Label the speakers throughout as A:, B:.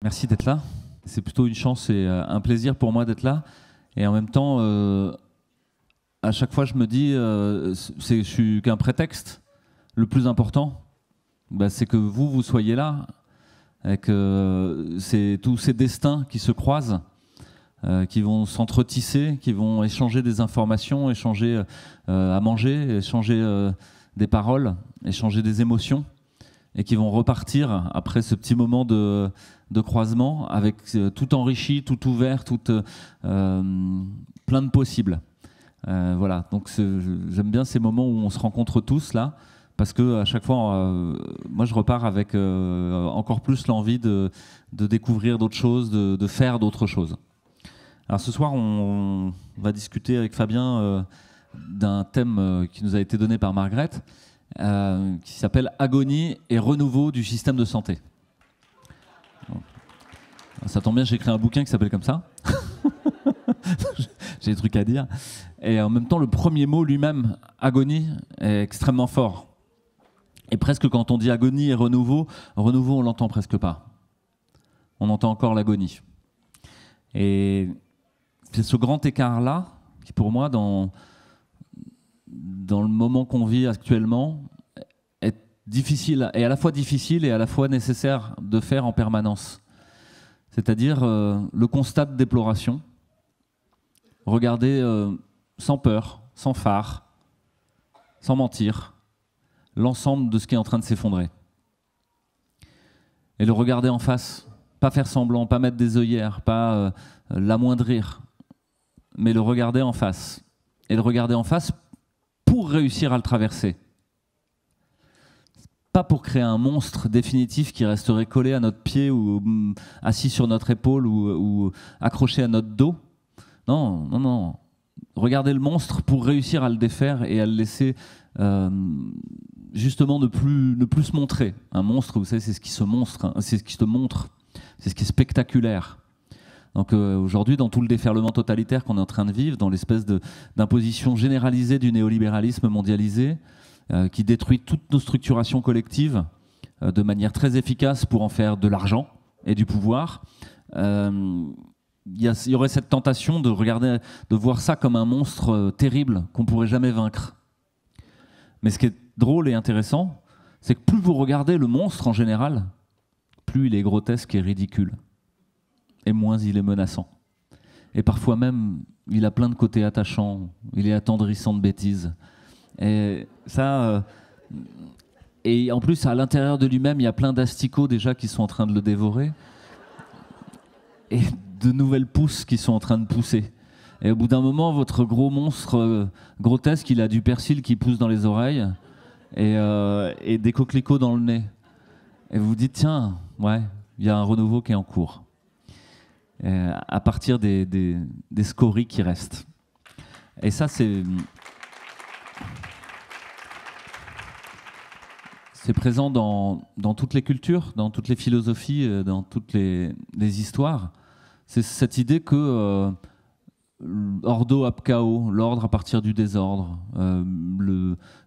A: Merci d'être là. C'est plutôt une chance et un plaisir pour moi d'être là. Et en même temps, à chaque fois, je me dis, je suis qu'un prétexte. Le plus important, c'est que vous soyez là, et que c'est tous ces destins qui se croisent, qui vont s'entretisser, qui vont échanger des informations, échanger à manger, échanger des paroles, échanger des émotions, et qui vont repartir après ce petit moment de croisement avec tout enrichi, tout ouvert, plein de possibles. Voilà, donc j'aime bien ces moments où on se rencontre tous là, parce que à chaque fois, moi je repars avec encore plus l'envie de découvrir d'autres choses, de faire d'autres choses. Alors ce soir, on va discuter avec Fabien d'un thème qui nous a été donné par Margaret, qui s'appelle Agonie et renouveau du système de santé. Ça tombe bien, j'ai écrit un bouquin qui s'appelle comme ça. J'ai des trucs à dire. Et en même temps, le premier mot lui-même, agonie, est extrêmement fort. Et presque quand on dit agonie et renouveau, on l'entend presque pas. On entend encore l'agonie. Et c'est ce grand écart-là qui, pour moi, dans le moment qu'on vit actuellement, est difficile, et à la fois difficile et à la fois nécessaire de faire en permanence. C'est-à-dire le constat de déploration, regarder sans peur, sans phare, sans mentir, l'ensemble de ce qui est en train de s'effondrer. Et le regarder en face, pas faire semblant, pas mettre des œillères, pas l'amoindrir, mais le regarder en face. Et le regarder en face pour réussir à le traverser. Pas pour créer un monstre définitif qui resterait collé à notre pied ou assis sur notre épaule ou accroché à notre dos. Non, non, non. Regardez le monstre pour réussir à le défaire et à le laisser justement ne plus se montrer. Un monstre, vous savez, c'est ce qui se montre, hein, c'est ce qui se montre, c'est ce qui est spectaculaire. Donc aujourd'hui, dans tout le déferlement totalitaire qu'on est en train de vivre, dans l'espèce d'imposition généralisée du néolibéralisme mondialisé, qui détruit toutes nos structurations collectives de manière très efficace pour en faire de l'argent et du pouvoir, il y aurait cette tentation de voir ça comme un monstre terrible qu'on ne pourrait jamais vaincre. Mais ce qui est drôle et intéressant, c'est que plus vous regardez le monstre en général, plus il est grotesque et ridicule, et moins il est menaçant. Et parfois même, il a plein de côtés attachants, il est attendrissant de bêtises. Et ça, et en plus, à l'intérieur de lui-même, il y a plein d'asticots déjà qui sont en train de le dévorer. Et de nouvelles pousses qui sont en train de pousser. Et au bout d'un moment, votre gros monstre grotesque, il a du persil qui pousse dans les oreilles et des coquelicots dans le nez. Et vous vous dites, tiens, ouais, il y a un renouveau qui est en cours. À partir des scories qui restent. Et ça, c'est présent dans toutes les cultures, dans toutes les philosophies, dans toutes les histoires. C'est cette idée que ordo ab chaos, l'ordre à partir du désordre.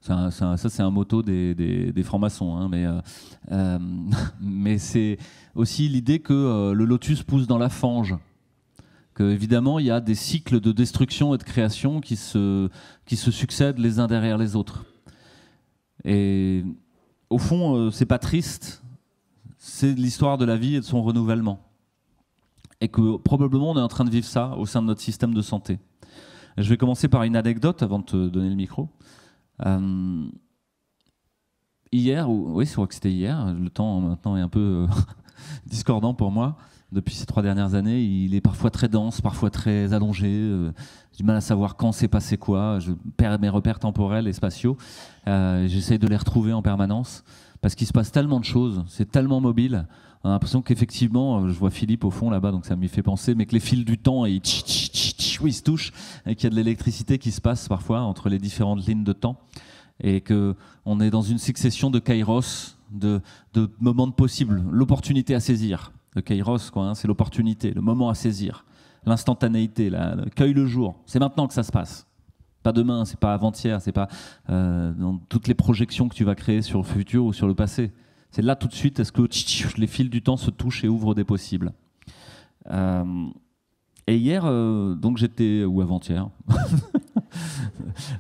A: Ça, c'est un motto des francs-maçons, hein, mais c'est aussi l'idée que le lotus pousse dans la fange. Évidemment, il y a des cycles de destruction et de création qui se succèdent les uns derrière les autres. Et au fond, c'est pas triste, c'est l'histoire de la vie et de son renouvellement. Et que probablement on est en train de vivre ça au sein de notre système de santé. Je vais commencer par une anecdote avant de te donner le micro. Hier, oui, je crois que c'était hier, le temps maintenant est un peu discordant pour moi. Depuis ces 3 dernières années, il est parfois très dense, parfois très allongé. J'ai du mal à savoir quand s'est passé quoi. Je perds mes repères temporels et spatiaux. J'essaye de les retrouver en permanence parce qu'il se passe tellement de choses, c'est tellement mobile. On a l'impression qu'effectivement, je vois Philippe au fond là-bas, donc ça m'y fait penser, mais que les fils du temps, ils se touchent et qu'il y a de l'électricité qui se passe parfois entre les différentes lignes de temps et qu'on est dans une succession de kairos, de moments de possibles, l'opportunité à saisir. Le kairos, quoi, hein, c'est l'opportunité, le moment à saisir, l'instantanéité, cueille le jour. C'est maintenant que ça se passe. Pas demain, c'est pas avant-hier, c'est pas dans toutes les projections que tu vas créer sur le futur ou sur le passé. C'est là tout de suite, est-ce que les fils du temps se touchent et ouvrent des possibles. Et hier, donc j'étais, ou avant-hier,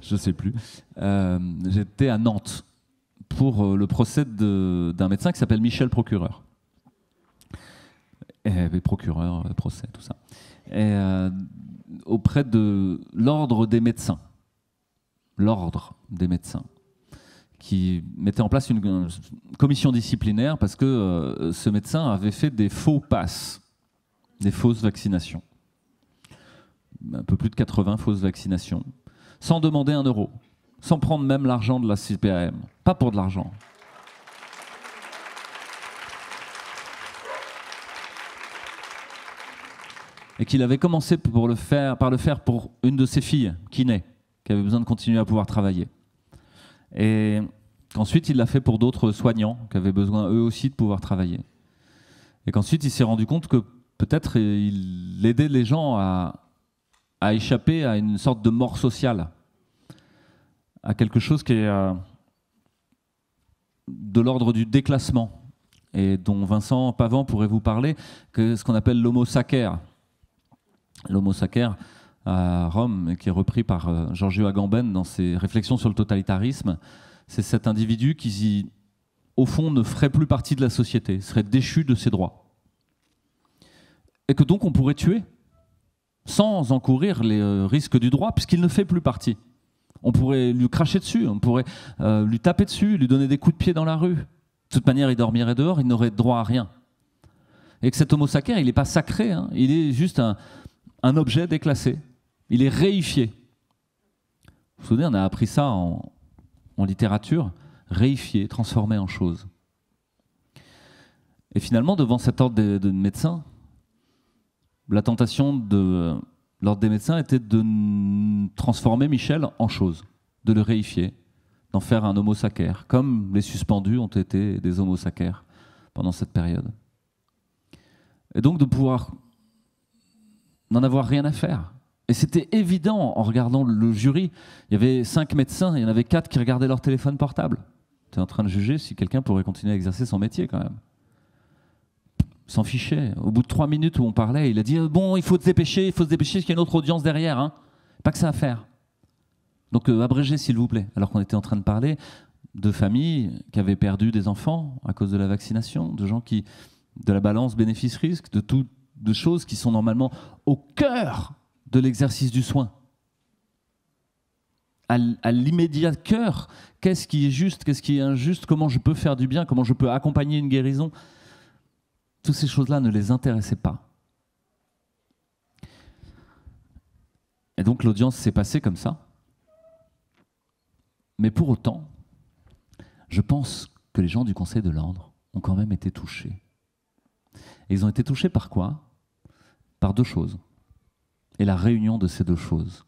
A: je ne sais plus, j'étais à Nantes pour le procès d'un médecin qui s'appelle Michel Procureur. Et procureur, procès, tout ça. Et, auprès de l'ordre des médecins. L'ordre des médecins, qui mettait en place une commission disciplinaire parce que ce médecin avait fait des faux passes, des fausses vaccinations. Un peu plus de 80 fausses vaccinations, sans demander 1 euro, sans prendre même l'argent de la CPAM. Pas pour de l'argent. Et qu'il avait commencé par le faire pour une de ses filles, kiné, qui avait besoin de continuer à pouvoir travailler. Et qu'ensuite, il l'a fait pour d'autres soignants qui avaient besoin, eux aussi, de pouvoir travailler. Et qu'ensuite, il s'est rendu compte que peut-être il aidait les gens à échapper à une sorte de mort sociale, à quelque chose qui est de l'ordre du déclassement, et dont Vincent Pavan pourrait vous parler, que ce qu'on appelle l'homo sacer. L'homo sacer à Rome, qui est repris par Giorgio Agamben dans ses réflexions sur le totalitarisme, c'est cet individu qui, au fond, ne ferait plus partie de la société, serait déchu de ses droits. Et que donc on pourrait tuer, sans encourir les risques du droit, puisqu'il ne fait plus partie. On pourrait lui cracher dessus, on pourrait lui taper dessus, lui donner des coups de pied dans la rue. De toute manière, il dormirait dehors, il n'aurait droit à rien. Et que cet homo sacer, il n'est pas sacré, hein, il est juste un objet déclassé. Il est réifié. Vous vous souvenez, on a appris ça en littérature, réifié, transformé en chose. Et finalement, devant cet ordre de médecins, la tentation de l'ordre des médecins était de transformer Michel en chose, de le réifier, d'en faire un homo sacer, comme les suspendus ont été des homo sacer pendant cette période. Et donc de pouvoir n'en avoir rien à faire. Et c'était évident en regardant le jury. Il y avait 5 médecins, il y en avait 4 qui regardaient leur téléphone portable. Tu es en train de juger si quelqu'un pourrait continuer à exercer son métier quand même. Il s'en fichait. Au bout de 3 minutes où on parlait, il a dit « Bon, il faut se dépêcher, parce qu'il y a une autre audience derrière. Hein. Pas que ça à faire. Donc abrégez s'il vous plaît. » Alors qu'on était en train de parler de familles qui avaient perdu des enfants à cause de la vaccination, de gens qui, de la balance bénéfice-risque, de choses qui sont normalement au cœur de l'exercice du soin. À l'immédiat cœur, qu'est-ce qui est juste, qu'est-ce qui est injuste, comment je peux faire du bien, comment je peux accompagner une guérison. Toutes ces choses-là ne les intéressaient pas. Et donc l'audience s'est passée comme ça. Mais pour autant, je pense que les gens du Conseil de l'Ordre ont quand même été touchés. Et ils ont été touchés par quoi ? Par 2 choses. Et la réunion de ces 2 choses.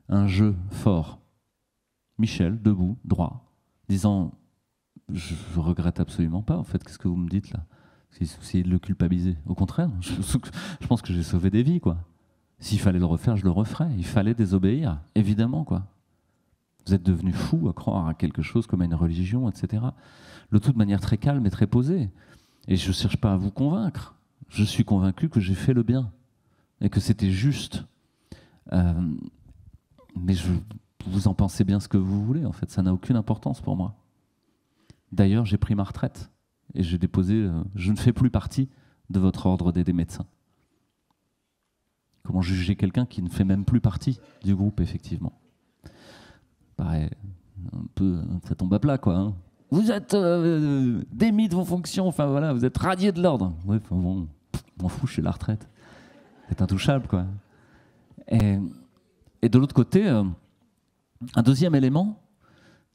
A: Un jeu fort. Michel, debout, droit, disant « Je regrette absolument pas, en fait, qu'est-ce que vous me dites là ? Essayez de le culpabiliser. Au contraire, je pense que j'ai sauvé des vies, quoi. S'il fallait le refaire, je le referais. Il fallait désobéir, évidemment, quoi. Vous êtes devenu fou à croire à quelque chose comme à une religion, etc. Le tout de manière très calme et très posée. Et je ne cherche pas à vous convaincre. Je suis convaincu que j'ai fait le bien et que c'était juste. Mais vous en pensez bien ce que vous voulez, en fait. Ça n'a aucune importance pour moi. D'ailleurs, j'ai pris ma retraite et j'ai déposé... je ne fais plus partie de votre ordre des médecins. Comment juger quelqu'un qui ne fait même plus partie du groupe, effectivement ? Pareil, un peu, ça tombe à plat, quoi. Hein. Vous êtes démis de vos fonctions, enfin voilà, vous êtes radié de l'ordre. Oui, enfin bon, m'en fous, je suis à la retraite. C'est intouchable, quoi. Et de l'autre côté, un deuxième élément,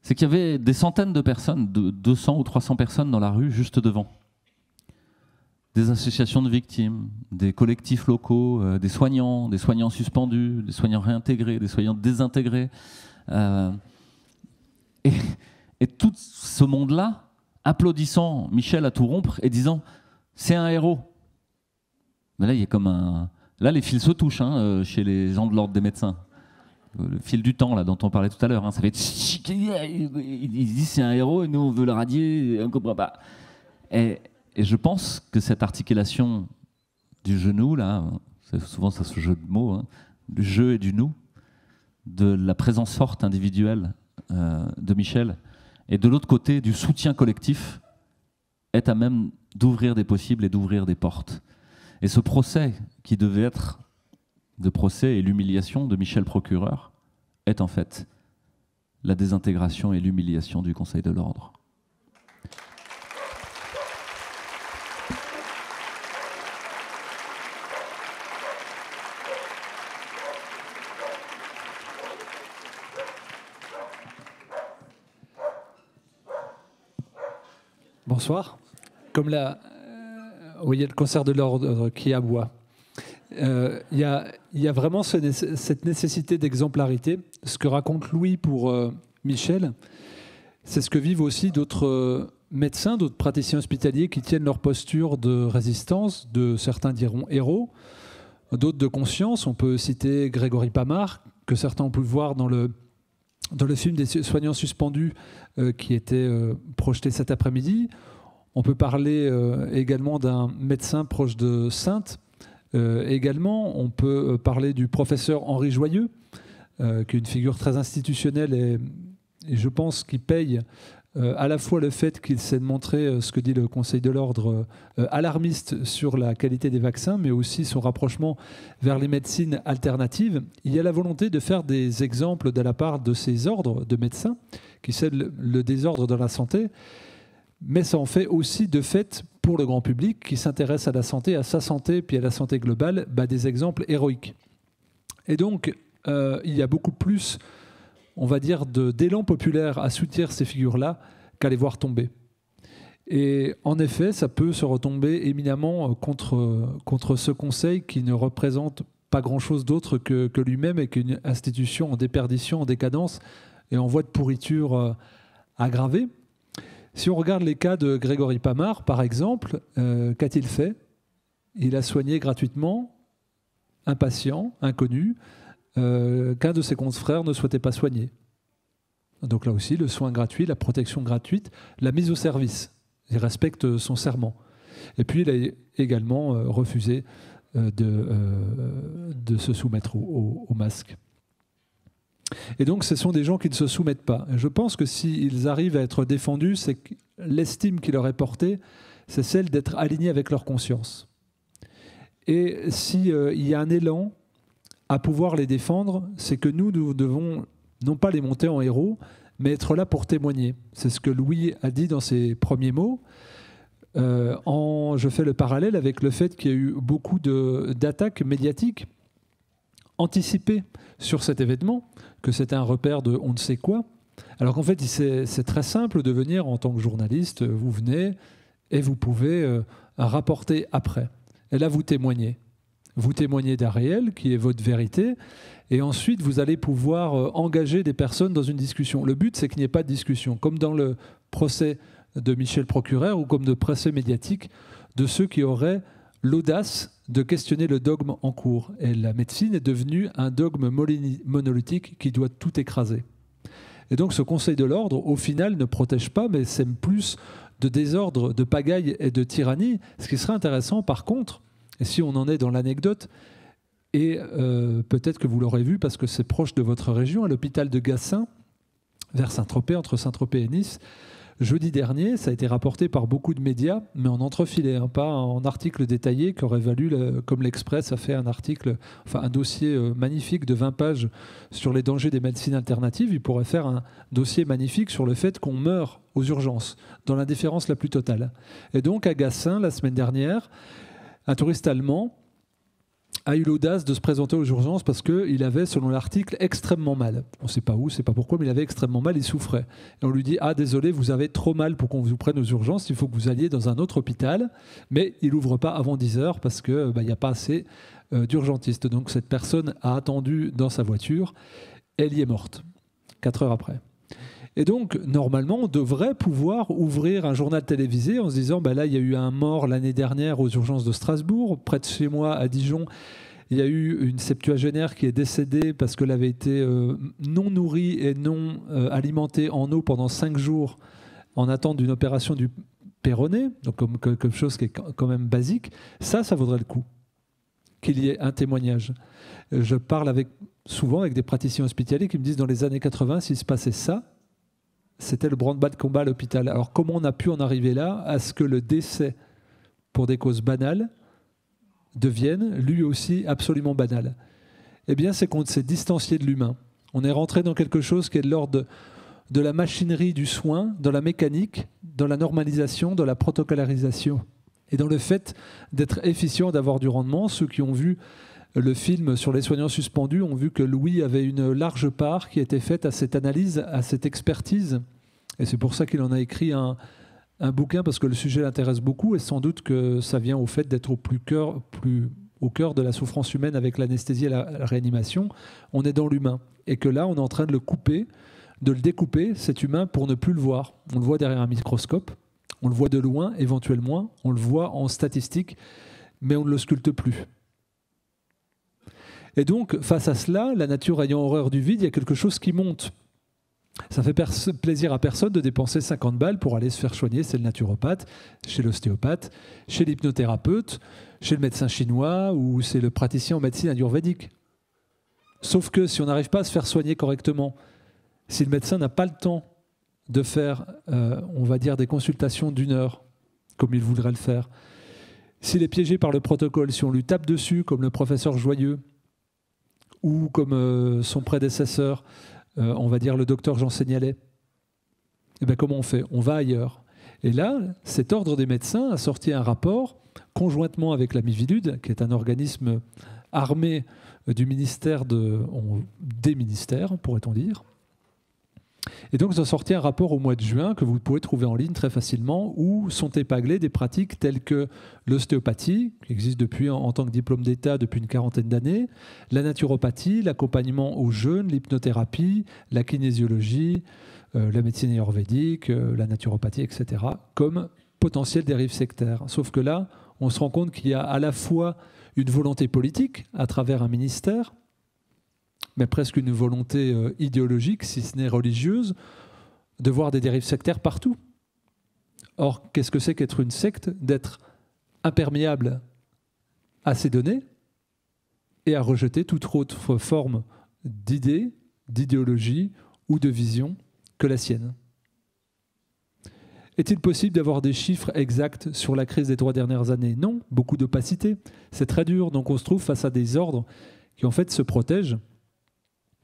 A: c'est qu'il y avait des centaines de personnes, de 200 ou 300 personnes dans la rue, juste devant. Des associations de victimes, des collectifs locaux, des soignants suspendus, des soignants réintégrés, des soignants désintégrés. Et tout ce monde-là, applaudissant Michel à tout rompre et disant « c'est un héros ». Mais là, il y a comme un... Là, les fils se touchent chez les gens de l'ordre des médecins. le fil du temps là, dont on parlait tout à l'heure. Hein, ça fait... Ils disent c'est un héros et nous on veut le radier, on comprend pas. Et je pense que cette articulation du genou, là, c'est souvent ça, ce jeu de mots, hein, du jeu et du nous, de la présence forte individuelle de Michel, et de l'autre côté du soutien collectif, est à même d'ouvrir des possibles et d'ouvrir des portes. Et ce procès, qui devait être de procès et l'humiliation de Michel procureur, est en fait la désintégration et l'humiliation du Conseil de l'Ordre.
B: Bonsoir. Comme il y a le concert de l'ordre qui aboie. Il y a vraiment cette nécessité d'exemplarité. Ce que raconte Louis pour Michel, c'est ce que vivent aussi d'autres médecins, d'autres praticiens hospitaliers qui tiennent leur posture de résistance, certains diront héros, d'autres de conscience. On peut citer Grégory Pamard, que certains ont pu voir dans le film des soignants suspendus qui était projeté cet après-midi. On peut parler également d'un médecin proche de Sainte. Également, on peut parler du professeur Henri Joyeux, qui est une figure très institutionnelle et je pense qu'il paye à la fois le fait qu'il s'est montré, ce que dit le Conseil de l'Ordre, alarmiste sur la qualité des vaccins, mais aussi son rapprochement vers les médecines alternatives. Il y a la volonté de faire des exemples de la part de ces ordres de médecins qui cèdent le désordre dans la santé, mais ça en fait aussi de fait pour le grand public qui s'intéresse à la santé, à sa santé, puis à la santé globale, des exemples héroïques. Et donc, il y a beaucoup plus, on va dire, d'élan populaire à soutenir ces figures-là qu'à les voir tomber. Et en effet, ça peut se retomber éminemment contre ce conseil qui ne représente pas grand-chose d'autre que lui-même et qu'une institution en déperdition, en décadence et en voie de pourriture aggravée. Si on regarde les cas de Grégory Pamard, par exemple, qu'a-t-il fait? Il a soigné gratuitement un patient inconnu qu'un de ses confrères ne souhaitait pas soigner. Donc là aussi, le soin gratuit, la protection gratuite, la mise au service. Il respecte son serment. Et puis, il a également refusé de se soumettre au masque. Et donc, ce sont des gens qui ne se soumettent pas. Et je pense que s'ils arrivent à être défendus, c'est que l'estime qui leur est portée, c'est celle d'être alignés avec leur conscience. Et s'il y a un élan à pouvoir les défendre, c'est que nous devons non pas les monter en héros, mais être là pour témoigner. C'est ce que Louis a dit dans ses premiers mots. Je fais le parallèle avec le fait qu'il y a eu beaucoup d'attaques médiatiques anticipées sur cet événement, que c'était un repère de on ne sait quoi. Alors qu'en fait, c'est très simple de venir en tant que journaliste, vous venez et vous pouvez rapporter après. Et là, vous témoignez. Vous témoignez d'un réel qui est votre vérité et ensuite, vous allez pouvoir engager des personnes dans une discussion. Le but, c'est qu'il n'y ait pas de discussion, comme dans le procès de Michel Procureur ou comme de procès médiatique de ceux qui auraient l'audace de questionner le dogme en cours. Et la médecine est devenue un dogme monolithique qui doit tout écraser. Et donc ce Conseil de l'Ordre, au final, ne protège pas, mais sème plus de désordre, de pagaille et de tyrannie. Ce qui serait intéressant, par contre, et si on en est dans l'anecdote, et peut-être que vous l'aurez vu parce que c'est proche de votre région, à l'hôpital de Gassin, vers Saint-Tropez, entre Saint-Tropez et Nice, jeudi dernier, ça a été rapporté par beaucoup de médias, mais en entrefilé, pas en article détaillé qui aurait valu, comme l'Express a fait un article, enfin un dossier magnifique de 20 pages sur les dangers des médecines alternatives. Il pourrait faire un dossier magnifique sur le fait qu'on meurt aux urgences, dans l'indifférence la plus totale. Et donc à Gassin, la semaine dernière, un touriste allemand a eu l'audace de se présenter aux urgences parce qu'il avait, selon l'article, extrêmement mal. On ne sait pas où, on ne sait pas pourquoi, mais il avait extrêmement mal, il souffrait. Et on lui dit « Ah, désolé, vous avez trop mal pour qu'on vous prenne aux urgences, il faut que vous alliez dans un autre hôpital. » Mais il n'ouvre pas avant 10 heures parce qu'il n'y a pas assez d'urgentistes. Donc cette personne a attendu dans sa voiture, elle y est morte, 4 heures après. Et donc, normalement, on devrait pouvoir ouvrir un journal télévisé en se disant là, il y a eu un mort l'année dernière aux urgences de Strasbourg, près de chez moi, à Dijon. Il y a eu une septuagénaire qui est décédée parce qu'elle avait été non nourrie et non alimentée en eau pendant 5 jours en attente d'une opération du péroné, donc comme quelque chose qui est quand même basique. Ça vaudrait le coup qu'il y ait un témoignage. Je parle souvent avec des praticiens hospitaliers qui me disent dans les années 80, s'il se passait ça, c'était le branle-bas de combat à l'hôpital. Alors comment on a pu en arriver là à ce que le décès pour des causes banales devienne lui aussi absolument banal? Eh bien, c'est qu'on s'est distancié de l'humain. On est rentré dans quelque chose qui est de l'ordre de la machinerie du soin, dans la mécanique, dans la normalisation, dans la protocolarisation et dans le fait d'être efficient, d'avoir du rendement. Ceux qui ont vu le film sur les soignants suspendus ont vu que Louis avait une large part qui était faite à cette analyse, à cette expertise. Et c'est pour ça qu'il en a écrit un bouquin, parce que le sujet l'intéresse beaucoup, et sans doute que ça vient au fait d'être au cœur de la souffrance humaine avec l'anesthésie et la réanimation. On est dans l'humain. Et que là, on est en train de le découper, cet humain, pour ne plus le voir. On le voit derrière un microscope, on le voit de loin, éventuellement, on le voit en statistique, mais on ne le sculpte plus. Et donc, face à cela, la nature ayant horreur du vide, il y a quelque chose qui monte. Ça fait plaisir à personne de dépenser 50 balles pour aller se faire soigner chez le naturopathe, chez l'ostéopathe, chez l'hypnothérapeute, chez le médecin chinois ou c'est le praticien en médecine ayurvédique. Sauf que si on n'arrive pas à se faire soigner correctement, si le médecin n'a pas le temps de faire, on va dire, des consultations d'1 heure, comme il voudrait le faire, s'il est piégé par le protocole, si on lui tape dessus, comme le professeur Joyeux, ou comme son prédécesseur, on va dire le docteur Jean Seignalais, eh bien, comment on fait? On va ailleurs. Et là, cet ordre des médecins a sorti un rapport, conjointement avec la Miviludes, qui est un organisme armé du ministère des ministères, pourrait-on dire. Et donc, ils ont sorti un rapport au mois de juin que vous pouvez trouver en ligne très facilement, où sont épinglées des pratiques telles que l'ostéopathie, qui existe depuis en tant que diplôme d'État depuis une 40aine d'années, la naturopathie, l'accompagnement au jeûne, l'hypnothérapie, la kinésiologie, la médecine ayurvédique, la naturopathie, etc., comme potentielles dérives sectaires. Sauf que là, on se rend compte qu'il y a à la fois une volonté politique à travers un ministère, mais presque une volonté idéologique, si ce n'est religieuse, de voir des dérives sectaires partout. Or, qu'est-ce que c'est qu'être une secte? D'être imperméable à ces données et à rejeter toute autre forme d'idée, d'idéologie ou de vision que la sienne. Est-il possible d'avoir des chiffres exacts sur la crise des 3 dernières années? Non, beaucoup d'opacité. C'est très dur, donc on se trouve face à des ordres qui en fait se protègent.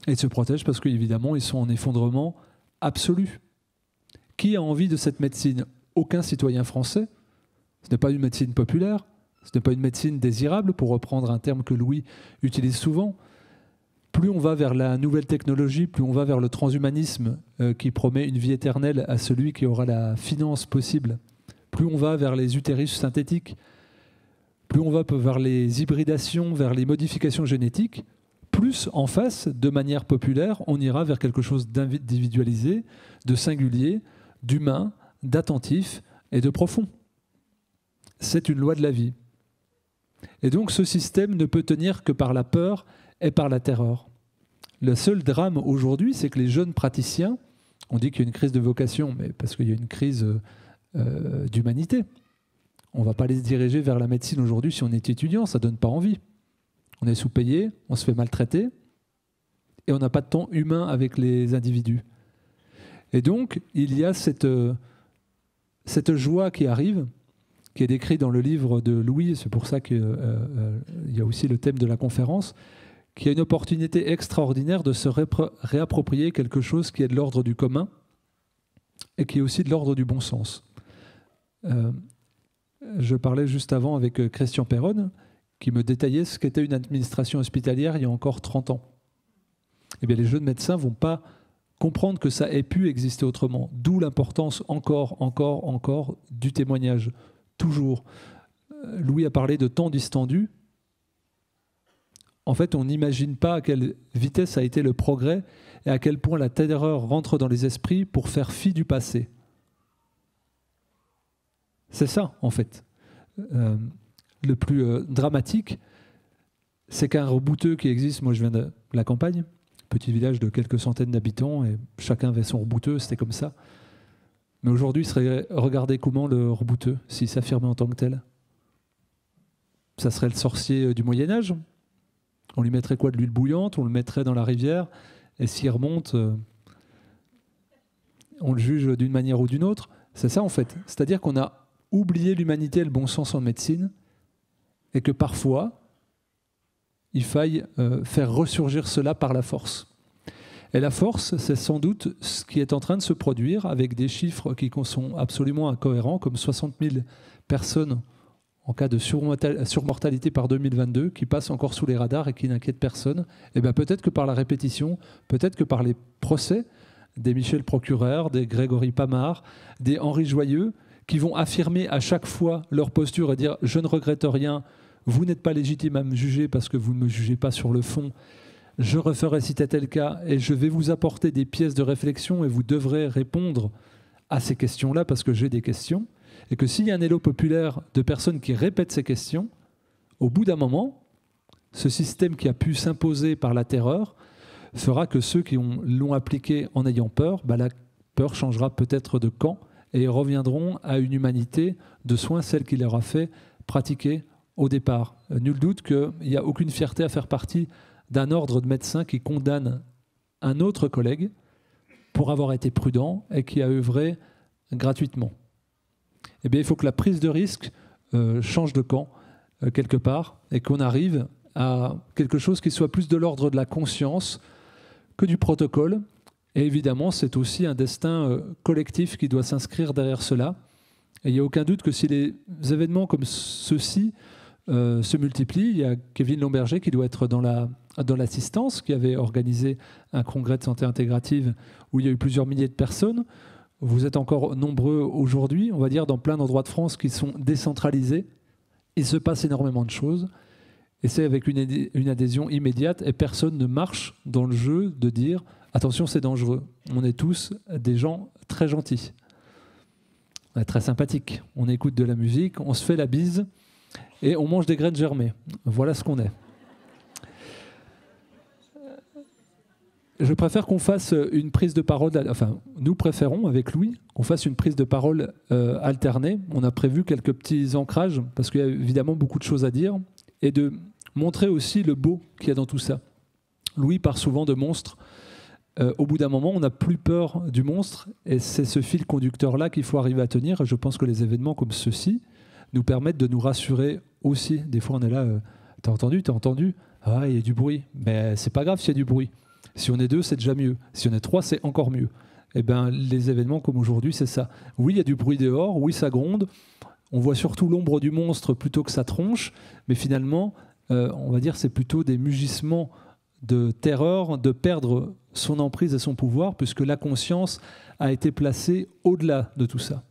B: Et ils se protègent parce qu'évidemment, ils sont en effondrement absolu. Qui a envie de cette médecine? Aucun citoyen français. Ce n'est pas une médecine populaire, ce n'est pas une médecine désirable, pour reprendre un terme que Louis utilise souvent. Plus on va vers la nouvelle technologie, plus on va vers le transhumanisme qui promet une vie éternelle à celui qui aura la finance possible, plus on va vers les utérus synthétiques, plus on va vers les hybridations, vers les modifications génétiques, plus en face, de manière populaire, on ira vers quelque chose d'individualisé, de singulier, d'humain, d'attentif et de profond. C'est une loi de la vie. Et donc ce système ne peut tenir que par la peur et par la terreur. Le seul drame aujourd'hui, c'est que les jeunes praticiens, on dit qu'il y a une crise de vocation, mais parce qu'il y a une crise d'humanité. On ne va pas les diriger vers la médecine aujourd'hui si on est étudiant, ça ne donne pas envie. On est sous-payé, on se fait maltraiter et on n'a pas de temps humain avec les individus. Et donc, il y a cette joie qui arrive, qui est décrite dans le livre de Louis, c'est pour ça qu'il y a aussi le thème de la conférence, qui a une opportunité extraordinaire de se réapproprier quelque chose qui est de l'ordre du commun et qui est aussi de l'ordre du bon sens. Je parlais juste avant avec Christian Perron, qui me détaillait ce qu'était une administration hospitalière il y a encore 30 ans. Eh bien, les jeunes médecins ne vont pas comprendre que ça ait pu exister autrement. D'où l'importance encore du témoignage. Toujours. Louis a parlé de temps distendu. En fait, on n'imagine pas à quelle vitesse a été le progrès et à quel point la terreur rentre dans les esprits pour faire fi du passé. C'est ça, en fait. Le plus dramatique, c'est qu'un rebouteux qui existe, moi je viens de la campagne, petit village de quelques centaines d'habitants, et chacun avait son rebouteux, c'était comme ça. Mais aujourd'hui, il serait regardé comment le rebouteux, s'il s'affirmait en tant que tel? Ça serait le sorcier du Moyen-Âge. On lui mettrait quoi, de l'huile bouillante, on le mettrait dans la rivière, et s'il remonte, on le juge d'une manière ou d'une autre. C'est ça en fait. C'est-à-dire qu'on a oublié l'humanité et le bon sens en médecine, et que parfois, il faille faire ressurgir cela par la force. Et la force, c'est sans doute ce qui est en train de se produire avec des chiffres qui sont absolument incohérents, comme 60 000 personnes en cas de surmortalité par 2022, qui passent encore sous les radars et qui n'inquiètent personne. Et bien peut-être que par la répétition, peut-être que par les procès des Michel Procureur, des Grégory Pamard, des Henri Joyeux, qui vont affirmer à chaque fois leur posture et dire « je ne regrette rien », vous n'êtes pas légitime à me juger parce que vous ne me jugez pas sur le fond. Je referai si tel le cas et je vais vous apporter des pièces de réflexion et vous devrez répondre à ces questions-là parce que j'ai des questions. Et que s'il y a un élo populaire de personnes qui répètent ces questions, au bout d'un moment, ce système qui a pu s'imposer par la terreur fera que ceux qui l'ont appliqué en ayant peur, la peur changera peut-être de camp et ils reviendront à une humanité de soins, celle qui leur a fait pratiquer au départ. Nul doute qu'il n'y a aucune fierté à faire partie d'un ordre de médecins qui condamne un autre collègue pour avoir été prudent et qui a œuvré gratuitement. Eh bien, il faut que la prise de risque change de camp quelque part et qu'on arrive à quelque chose qui soit plus de l'ordre de la conscience que du protocole. Et évidemment, c'est aussi un destin collectif qui doit s'inscrire derrière cela. Et il n'y a aucun doute que si les événements comme ceux-ci se multiplient, il y a Kevin Lomberger qui doit être dans l'assistance, qui avait organisé un congrès de santé intégrative où il y a eu plusieurs milliers de personnes. Vous êtes encore nombreux aujourd'hui, on va dire, dans plein d'endroits de France qui sont décentralisés. Il se passe énormément de choses. Et c'est avec une adhésion immédiate et personne ne marche dans le jeu de dire « attention, c'est dangereux ». On est tous des gens très gentils, très sympathiques. On écoute de la musique, on se fait la bise et on mange des graines germées. Voilà ce qu'on est. Je préfère qu'on fasse une prise de parole, enfin, nous préférons, avec Louis, qu'on fasse une prise de parole alternée. On a prévu quelques petits ancrages, parce qu'il y a évidemment beaucoup de choses à dire, et de montrer aussi le beau qu'il y a dans tout ça. Louis parle souvent de monstres. Au bout d'un moment, on n'a plus peur du monstre, et c'est ce fil conducteur-là qu'il faut arriver à tenir. Et je pense que les événements comme ceux-ci nous permettent de nous rassurer aussi. Des fois, on est là, t'as entendu? Ah, il y a du bruit. Mais c'est pas grave s'il y a du bruit. Si on est 2, c'est déjà mieux. Si on est 3, c'est encore mieux. Eh bien, les événements comme aujourd'hui, c'est ça. Oui, il y a du bruit dehors, oui, ça gronde. On voit surtout l'ombre du monstre plutôt que sa tronche. Mais finalement, on va dire c'est plutôt des mugissements de terreur, de perdre son emprise et son pouvoir, puisque la conscience a été placée au-delà de tout ça.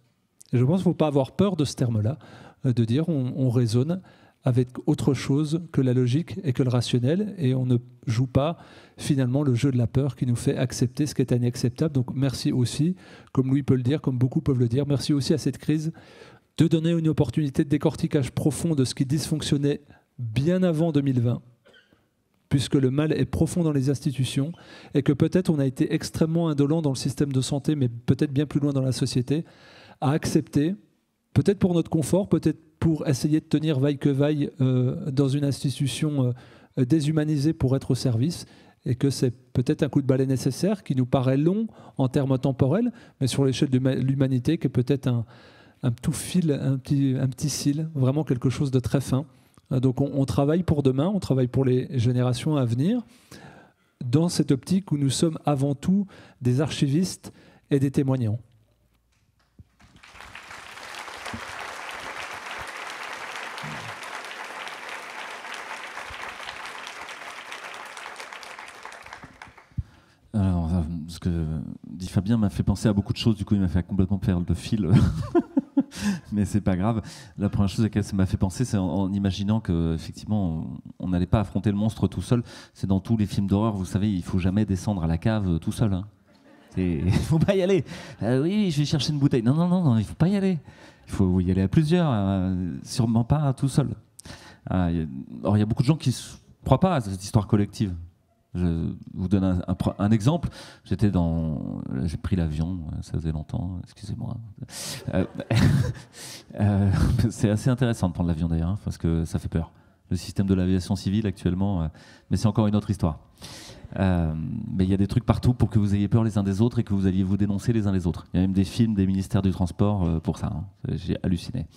B: Et je pense qu'il ne faut pas avoir peur de ce terme-là, de dire on raisonne avec autre chose que la logique et que le rationnel, et on ne joue pas finalement le jeu de la peur qui nous fait accepter ce qui est inacceptable. Donc merci aussi, comme Louis peut le dire, comme beaucoup peuvent le dire, merci aussi à cette crise de donner une opportunité de décortiquage profond de ce qui dysfonctionnait bien avant 2020, puisque le mal est profond dans les institutions et que peut-être on a été extrêmement indolent dans le système de santé, mais peut-être bien plus loin dans la société, à accepter, peut-être pour notre confort, peut-être pour essayer de tenir vaille que vaille dans une institution déshumanisée pour être au service, et que c'est peut-être un coup de balai nécessaire qui nous paraît long en termes temporels, mais sur l'échelle de l'humanité, qui est peut-être un tout fil, un petit cil, vraiment quelque chose de très fin. Donc on travaille pour demain, on travaille pour les générations à venir, dans cette optique où nous sommes avant tout des archivistes et des témoignants.
A: Alors, ce que dit Fabien m'a fait penser à beaucoup de choses, du coup il m'a fait complètement perdre le fil. Mais c'est pas grave. La première chose à laquelle ça m'a fait penser, c'est en imaginant qu'effectivement, on n'allait pas affronter le monstre tout seul. C'est dans tous les films d'horreur, vous savez, il faut jamais descendre à la cave tout seul. Hein. Il faut pas y aller. Oui, je vais chercher une bouteille. Non, il faut pas y aller. Il faut y aller à plusieurs, sûrement pas tout seul. Alors, il y a beaucoup de gens qui crois pas à cette histoire collective. Je vous donne un exemple. J'ai pris l'avion, ça faisait longtemps, excusez-moi. C'est assez intéressant de prendre l'avion d'ailleurs, hein, parce que ça fait peur. Le système de l'aviation civile actuellement, mais c'est encore une autre histoire. Mais il y a des trucs partout pour que vous ayez peur les uns des autres et que vous alliez vous dénoncer les uns les autres. Il y a même des films des ministères du transport pour ça. Hein. J'ai halluciné.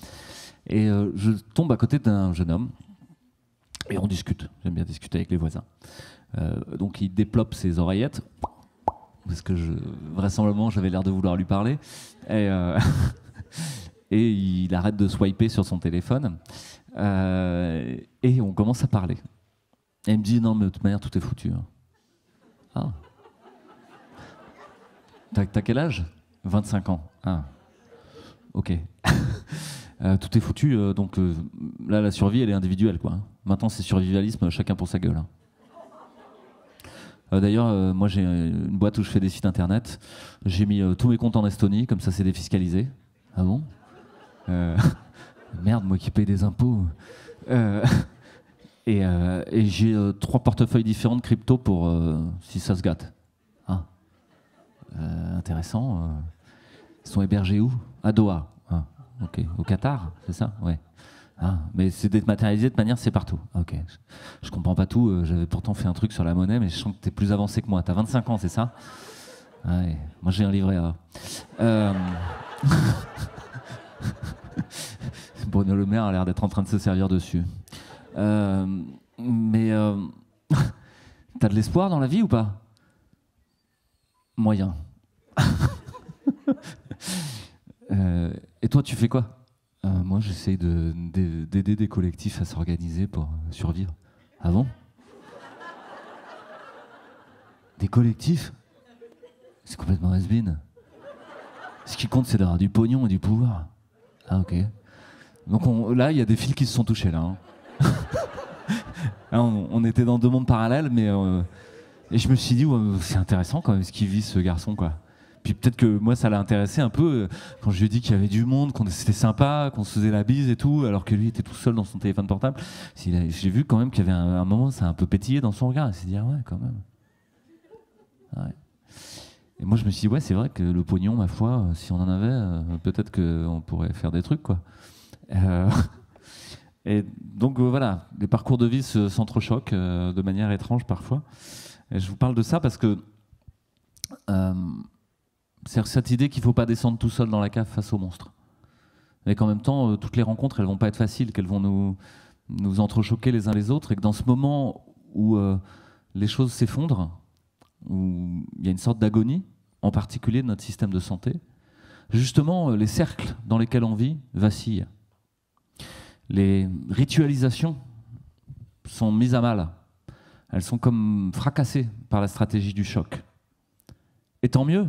A: Et je tombe à côté d'un jeune homme et on discute. J'aime bien discuter avec les voisins. Donc il déploie ses oreillettes parce que vraisemblablement j'avais l'air de vouloir lui parler et, et il arrête de swiper sur son téléphone et on commence à parler et il me dit non mais de toute manière tout est foutu. Ah. T'as quel âge? 25 ans. Ah. Ok. Tout est foutu, donc là la survie elle est individuelle quoi. Maintenant c'est survivalisme, chacun pour sa gueule. Hein. D'ailleurs, moi j'ai une boîte où je fais des sites internet. J'ai mis tous mes comptes en Estonie, comme ça c'est défiscalisé. Ah bon? Merde, moi qui paye des impôts. Et j'ai 3 portefeuilles différents de crypto pour si ça se gâte. Ah. Intéressant. Ils sont hébergés où? À Doha. Ah. Ok. Au Qatar, c'est ça? Ouais. Ah, mais c'est dématérialisé de manière, c'est partout. Ok. Je comprends pas tout. J'avais pourtant fait un truc sur la monnaie, mais je sens que t'es plus avancé que moi. T'as 25 ans, c'est ça? Ouais. Moi, j'ai un livret A. Bruno Le Maire a l'air d'être en train de se servir dessus. Mais t'as de l'espoir dans la vie ou pas? Moyen. Et toi, tu fais quoi? Moi, j'essaye d'aider des collectifs à s'organiser pour survivre. Ah bon? Des collectifs? C'est complètement has-been. Ce qui compte, c'est d'avoir du pognon et du pouvoir. Ah, ok. Donc là, il y a des fils qui se sont touchés, là. Hein. Là, on était dans 2 mondes parallèles, mais... et je me suis dit, ouais, c'est intéressant quand même ce qu'il vit, ce garçon, quoi. Puis peut-être que moi, ça l'a intéressé un peu quand je lui ai dit qu'il y avait du monde, qu'on c'était sympa, qu'on se faisait la bise et tout, alors que lui était tout seul dans son téléphone portable. J'ai vu quand même qu'il y avait un moment, ça a un peu pétillé dans son regard. Il s'est dit, ah ouais, quand même. Ouais. Et moi, je me suis dit, ouais, c'est vrai que le pognon, ma foi, si on en avait, peut-être qu'on pourrait faire des trucs, quoi. Et donc, voilà, les parcours de vie s'entrechoquent de manière étrange parfois. Et je vous parle de ça parce que c'est cette idée qu'il ne faut pas descendre tout seul dans la cave face aux monstres. Mais qu'en même temps, toutes les rencontres, elles ne vont pas être faciles, qu'elles vont nous entrechoquer les uns les autres, et que dans ce moment où les choses s'effondrent, où il y a une sorte d'agonie, en particulier de notre système de santé, justement, les cercles dans lesquels on vit vacillent. Les ritualisations sont mises à mal. Elles sont comme fracassées par la stratégie du choc. Et tant mieux.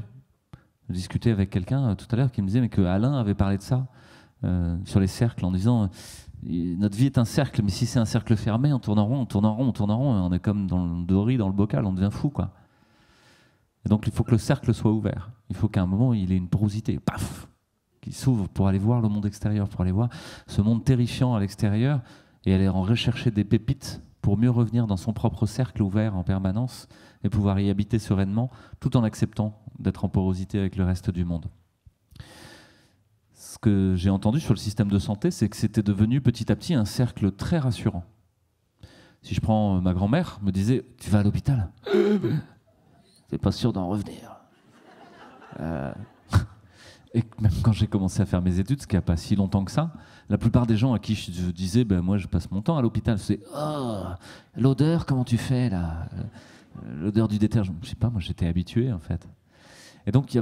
A: Je discutais avec quelqu'un tout à l'heure qui me disait mais que Alain avait parlé de ça sur les cercles en disant notre vie est un cercle, mais si c'est un cercle fermé, on tourne en rond, on tourne en rond, on tourne en rond, et on est comme de riz dans le bocal, on devient fou, quoi. Et donc il faut que le cercle soit ouvert. Il faut qu'à un moment il ait une porosité, paf, qui s'ouvre pour aller voir le monde extérieur, pour aller voir ce monde terrifiant à l'extérieur et aller en rechercher des pépites pour mieux revenir dans son propre cercle ouvert en permanence et pouvoir y habiter sereinement tout en acceptant d'être en porosité avec le reste du monde. Ce que j'ai entendu sur le système de santé, c'est que c'était devenu petit à petit un cercle très rassurant. Si je prends ma grand-mère, me disait « Tu vas à l'hôpital ?» « T'es pas sûr d'en revenir. » Et même quand j'ai commencé à faire mes études, ce qui n'a pas si longtemps que ça, la plupart des gens à qui je disais ben, « Moi, je passe mon temps à l'hôpital. » C'est « Oh, l'odeur, comment tu fais là ? L'odeur du détergent. » Je sais pas, moi j'étais habitué en fait. Et donc,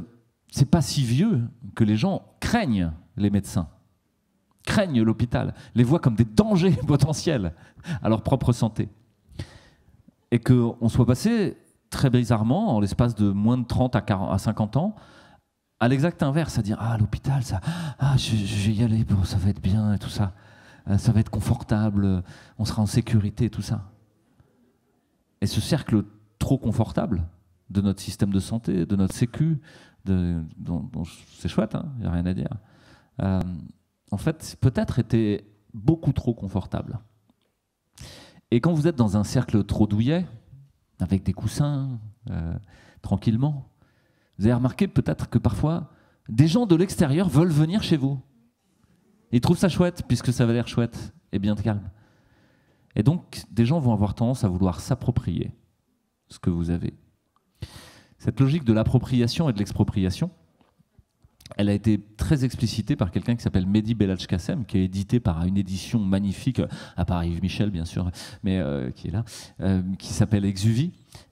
A: c'est pas si vieux que les gens craignent les médecins, craignent l'hôpital, les voient comme des dangers potentiels à leur propre santé. Et qu'on soit passé très bizarrement, en l'espace de moins de 30 à 50 ans, à l'exact inverse, à dire « Ah, l'hôpital, ça, je vais y aller, bon, ça va être bien et tout ça, ça va être confortable, on sera en sécurité et tout ça. » Et ce cercle trop confortable de notre système de santé, de notre sécu, dont c'est chouette, hein, il n'y a rien à dire, en fait, peut-être était beaucoup trop confortable. Et quand vous êtes dans un cercle trop douillet, avec des coussins, tranquillement, vous avez remarqué peut-être que parfois, des gens de l'extérieur veulent venir chez vous. Ils trouvent ça chouette, puisque ça va l'air chouette et bien calme. Et donc, des gens vont avoir tendance à vouloir s'approprier ce que vous avez. Cette logique de l'appropriation et de l'expropriation, elle a été très explicitée par quelqu'un qui s'appelle Mehdi Belhadj-Kassem, qui est édité par une édition magnifique, à part Yves Michel bien sûr, mais qui est là, qui s'appelle Exuvie.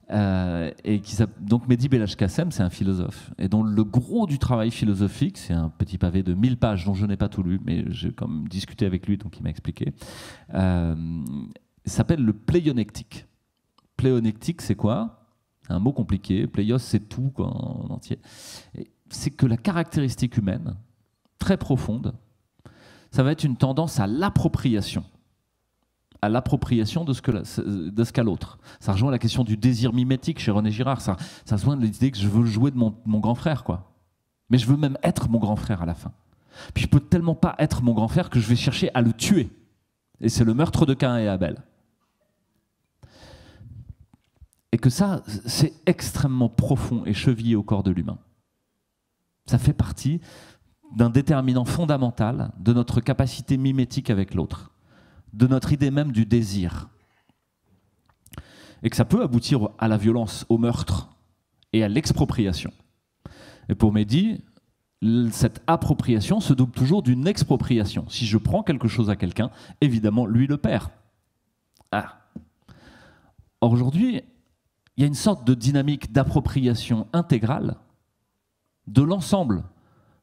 A: Donc Mehdi Belhadj-Kassem, c'est un philosophe, et dont le gros du travail philosophique, c'est un petit pavé de 1000 pages dont je n'ai pas tout lu, mais j'ai quand même discuté avec lui, donc il m'a expliqué, s'appelle le pléonectique. Pléonectique, c'est quoi? Un mot compliqué. Pléios, c'est tout quoi, en entier. C'est que la caractéristique humaine, très profonde, ça va être une tendance à l'appropriation de ce qu'a l'autre. Ça rejoint la question du désir mimétique chez René Girard. Ça rejoint l'idée que je veux jouer de mon grand frère, quoi. Mais je veux même être mon grand frère à la fin. Puis je peux tellement pas être mon grand frère que je vais chercher à le tuer. Et c'est le meurtre de Caïn et Abel. Et que ça, c'est extrêmement profond et chevillé au corps de l'humain. Ça fait partie d'un déterminant fondamental de notre capacité mimétique avec l'autre, de notre idée même du désir. Et que ça peut aboutir à la violence, au meurtre et à l'expropriation. Et pour Mehdi, cette appropriation se double toujours d'une expropriation. Si je prends quelque chose à quelqu'un, évidemment, lui le perd. Ah. Or, aujourd'hui, il y a une sorte de dynamique d'appropriation intégrale de l'ensemble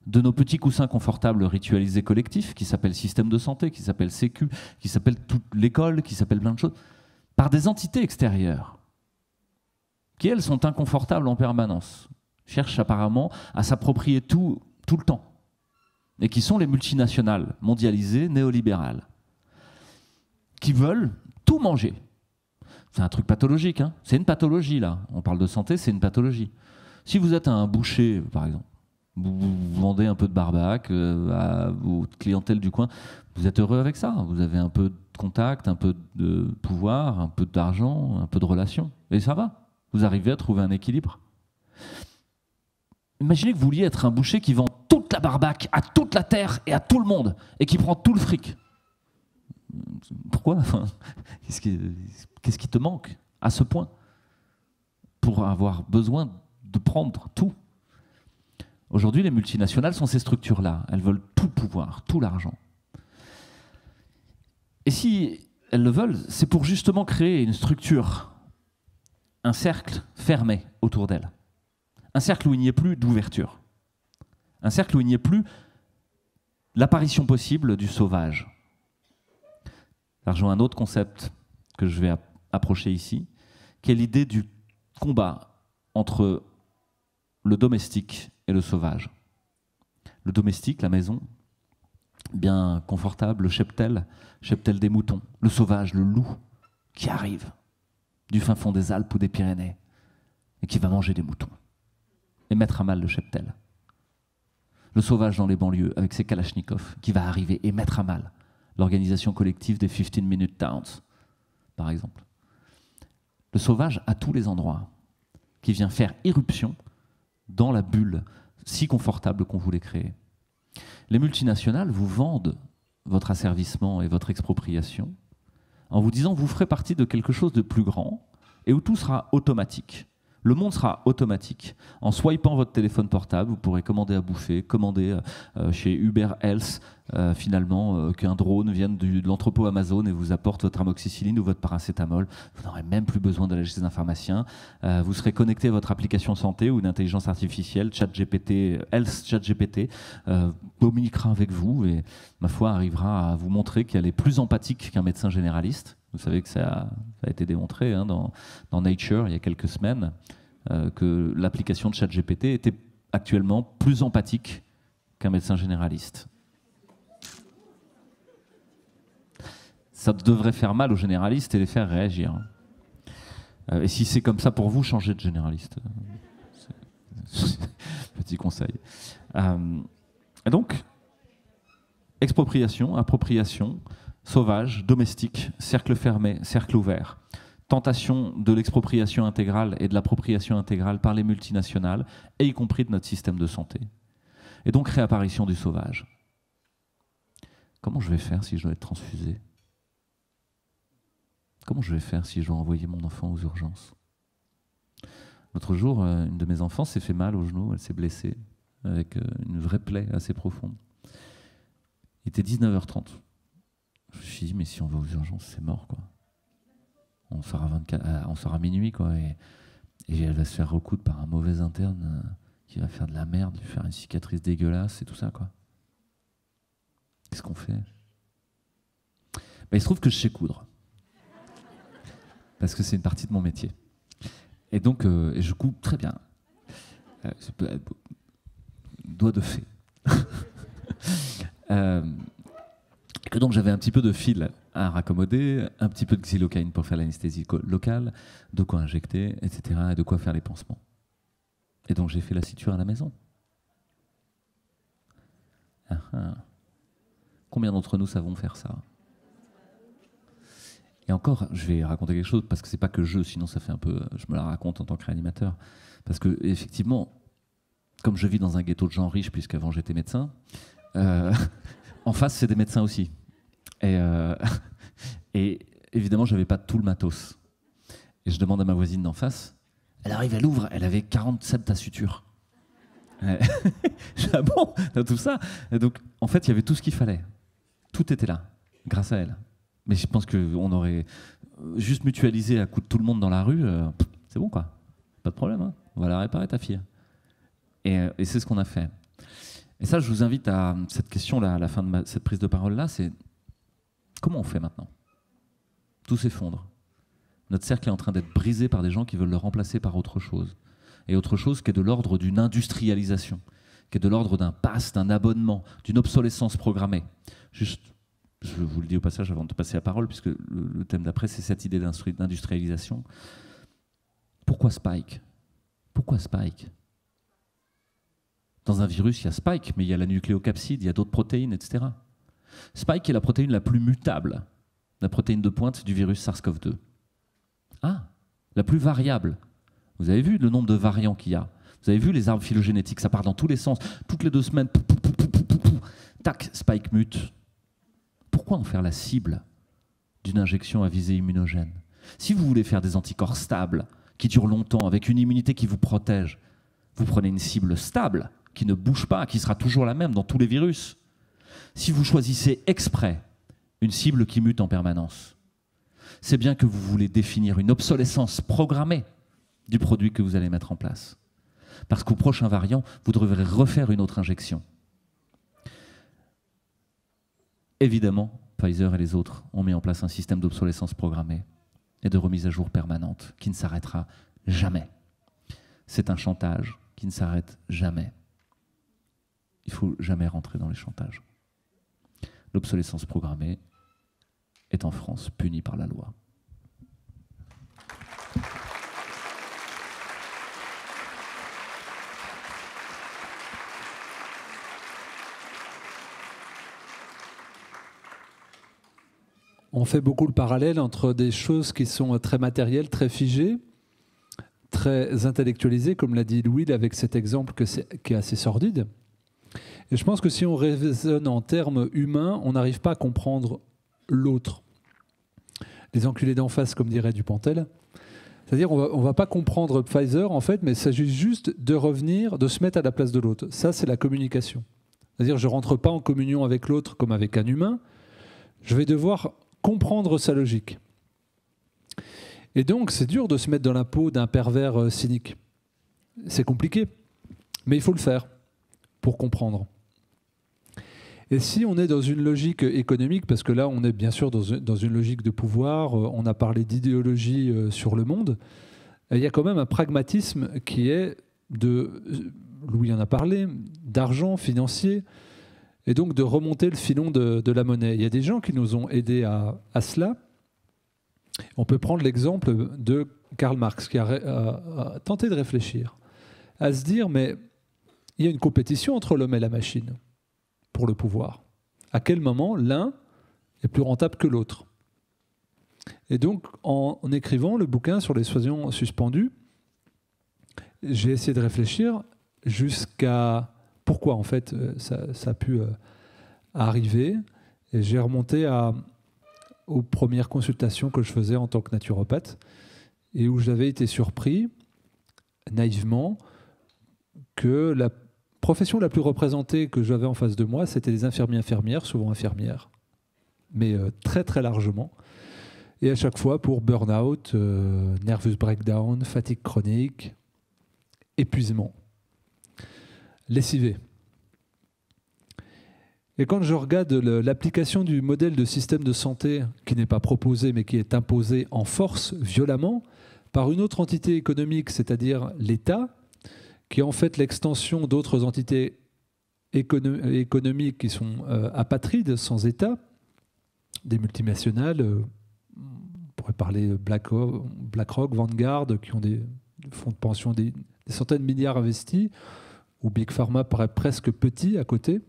A: de nos petits coussins confortables ritualisés collectifs, qui s'appellent système de santé, qui s'appellent sécu, qui s'appellent toute l'école, qui s'appellent plein de choses, par des entités extérieures, qui, elles, sont inconfortables en permanence, cherchent apparemment à s'approprier tout le temps, et qui sont les multinationales mondialisées, néolibérales, qui veulent tout manger. C'est un truc pathologique, hein. C'est une pathologie, là. On parle de santé, c'est une pathologie. Si vous êtes un boucher, par exemple, vous vendez un peu de barbac à votre clientèle du coin, vous êtes heureux avec ça. Vous avez un peu de contact, un peu de pouvoir, un peu d'argent, un peu de relations. Et ça va. Vous arrivez à trouver un équilibre. Imaginez que vous vouliez être un boucher qui vend toute la barbac à toute la terre et à tout le monde, et qui prend tout le fric. Pourquoi? Enfin, qu'est-ce qui te manque à ce point pour avoir besoin de prendre tout? Aujourd'hui, les multinationales sont ces structures-là. Elles veulent tout pouvoir, tout l'argent. Et si elles le veulent, c'est pour justement créer une structure, un cercle fermé autour d'elles. Un cercle où il n'y ait plus d'ouverture. Un cercle où il n'y ait plus l'apparition possible du sauvage. Ça rejoint un autre concept que je vais approcher ici, qui est l'idée du combat entre le domestique et le sauvage. Le domestique, la maison, bien confortable, le cheptel des moutons. Le sauvage, le loup, qui arrive du fin fond des Alpes ou des Pyrénées et qui va manger des moutons et mettre à mal le cheptel. Le sauvage dans les banlieues avec ses kalachnikovs qui va arriver et mettre à mal l'organisation collective des 15-minute towns, par exemple. Le sauvage à tous les endroits, qui vient faire irruption dans la bulle si confortable qu'on voulait créer. Les multinationales vous vendent votre asservissement et votre expropriation en vous disant que vous ferez partie de quelque chose de plus grand et où tout sera automatique. Le monde sera automatique. En swipant votre téléphone portable, vous pourrez commander à bouffer, commander chez Uber Health, finalement, qu'un drone vienne de l'entrepôt Amazon et vous apporte votre amoxicilline ou votre paracétamol. Vous n'aurez même plus besoin d'aller chez un pharmacien. Vous serez connecté à votre application santé ou une intelligence artificielle, ChatGPT, Health ChatGPT, communiquera avec vous et, ma foi, arrivera à vous montrer qu'elle est plus empathique qu'un médecin généraliste. Vous savez que ça a été démontré dans Nature il y a quelques semaines, que l'application de ChatGPT était actuellement plus empathique qu'un médecin généraliste. Ça devrait faire mal aux généralistes et les faire réagir. Et si c'est comme ça pour vous, changez de généraliste. Petit conseil. Et donc, expropriation, appropriation, sauvage, domestique, cercle fermé, cercle ouvert. Tentation de l'expropriation intégrale et de l'appropriation intégrale par les multinationales, et y compris de notre système de santé. Et donc réapparition du sauvage. Comment je vais faire si je dois être transfusé? Comment je vais faire si je dois envoyer mon enfant aux urgences? L'autre jour, une de mes enfants s'est fait mal au genou, elle s'est blessée, avec une vraie plaie assez profonde. Il était 19h30. Je me suis dit, mais si on va aux urgences, c'est mort, quoi. On sort à minuit, quoi, et elle va se faire recoudre par un mauvais interne qui va faire de la merde, lui faire une cicatrice dégueulasse et tout ça, quoi. Qu'est-ce qu'on fait? Il se trouve que je sais coudre. Parce que c'est une partie de mon métier. Et donc, je couds très bien. Doigt de fée. Que donc j'avais un petit peu de fil à raccommoder, un petit peu de xylocaïne pour faire l'anesthésie locale, de quoi injecter, etc. et de quoi faire les pansements. Et donc j'ai fait la suture à la maison. Combien d'entre nous savons faire ça? Et encore, je vais raconter quelque chose, parce que c'est pas que sinon ça fait un peu... Je me la raconte en tant que réanimateur. Parce que, effectivement, comme je vis dans un ghetto de gens riches, puisqu'avant j'étais médecin, en face, c'est des médecins aussi. Et évidemment, je n'avais pas tout le matos. Et je demande à ma voisine d'en face, elle arrive, elle ouvre, elle avait 47 à suture. Je dis, ah bon, tout ça? Et donc, en fait, il y avait tout ce qu'il fallait. Tout était là, grâce à elle. Mais je pense qu'on aurait juste mutualisé à coup de tout le monde dans la rue, c'est bon, quoi. Pas de problème, hein. On va la réparer, ta fille. Et c'est ce qu'on a fait. Et ça, je vous invite à cette question-là, à la fin de cette prise de parole-là, c'est comment on fait maintenant? Tout s'effondre. Notre cercle est en train d'être brisé par des gens qui veulent le remplacer par autre chose. Et autre chose qui est de l'ordre d'une industrialisation, qui est de l'ordre d'un pass, d'un abonnement, d'une obsolescence programmée. Juste, je vous le dis au passage avant de passer la parole, puisque le thème d'après, c'est cette idée d'industrialisation. Pourquoi Spike? Pourquoi Spike? Dans un virus, il y a Spike, mais il y a la nucléocapside, il y a d'autres protéines, etc. Spike est la protéine la plus mutable, la protéine de pointe du virus SARS-CoV-2. Ah, la plus variable. Vous avez vu le nombre de variants qu'il y a? Vous avez vu les arbres phylogénétiques? Ça part dans tous les sens. Toutes les 2 semaines, tac, Spike mute. Pourquoi en faire la cible d'une injection à visée immunogène? Si vous voulez faire des anticorps stables, qui durent longtemps, avec une immunité qui vous protège, vous prenez une cible stable, qui ne bouge pas, qui sera toujours la même dans tous les virus. Si vous choisissez exprès une cible qui mute en permanence, c'est bien que vous voulez définir une obsolescence programmée du produit que vous allez mettre en place. Parce qu'au prochain variant, vous devrez refaire une autre injection. Évidemment, Pfizer et les autres ont mis en place un système d'obsolescence programmée et de remise à jour permanente qui ne s'arrêtera jamais. C'est un chantage qui ne s'arrête jamais. Il ne faut jamais rentrer dans les chantages. L'obsolescence programmée est en France punie par la loi.
B: On fait beaucoup le parallèle entre des choses qui sont très matérielles, très figées, très intellectualisées, comme l'a dit Louis avec cet exemple qui est assez sordide. Et je pense que si on raisonne en termes humains, on n'arrive pas à comprendre l'autre. Les enculés d'en face, comme dirait Dupontel. C'est-à-dire on ne va pas comprendre Pfizer, en fait, mais il s'agit juste de revenir, de se mettre à la place de l'autre. Ça, c'est la communication. C'est-à-dire je ne rentre pas en communion avec l'autre comme avec un humain. Je vais devoir comprendre sa logique. Et donc, c'est dur de se mettre dans la peau d'un pervers cynique. C'est compliqué, mais il faut le faire pour comprendre. Et si on est dans une logique économique, parce que là, on est bien sûr dans une logique de pouvoir, on a parlé d'idéologie sur le monde, il y a quand même un pragmatisme qui est Louis en a parlé, d'argent financier, et donc de remonter le filon de la monnaie. Il y a des gens qui nous ont aidés à cela. On peut prendre l'exemple de Karl Marx, qui a tenté de réfléchir, à se dire, mais il y a une compétition entre l'homme et la machine pour le pouvoir. À quel moment l'un est plus rentable que l'autre. Et donc, en écrivant le bouquin sur les soignants suspendus, j'ai essayé de réfléchir jusqu'à pourquoi, en fait, ça a pu arriver. Et j'ai remonté aux premières consultations que je faisais en tant que naturopathe et où j'avais été surpris, naïvement, que la profession la plus représentée que j'avais en face de moi, c'était les infirmiers-infirmières, souvent infirmières, mais très très largement. Et à chaque fois pour burn-out, nervous breakdown, fatigue chronique, épuisement, lessivé. Et quand je regarde l'application du modèle de système de santé qui n'est pas proposé mais qui est imposé en force, violemment, par une autre entité économique, c'est-à-dire l'État, qui est en fait l'extension d'autres entités économiques qui sont apatrides, sans État, des multinationales, on pourrait parler BlackRock, Vanguard, qui ont des fonds de pension, des centaines de milliards investis, ou Big Pharma paraît presque petit à côté.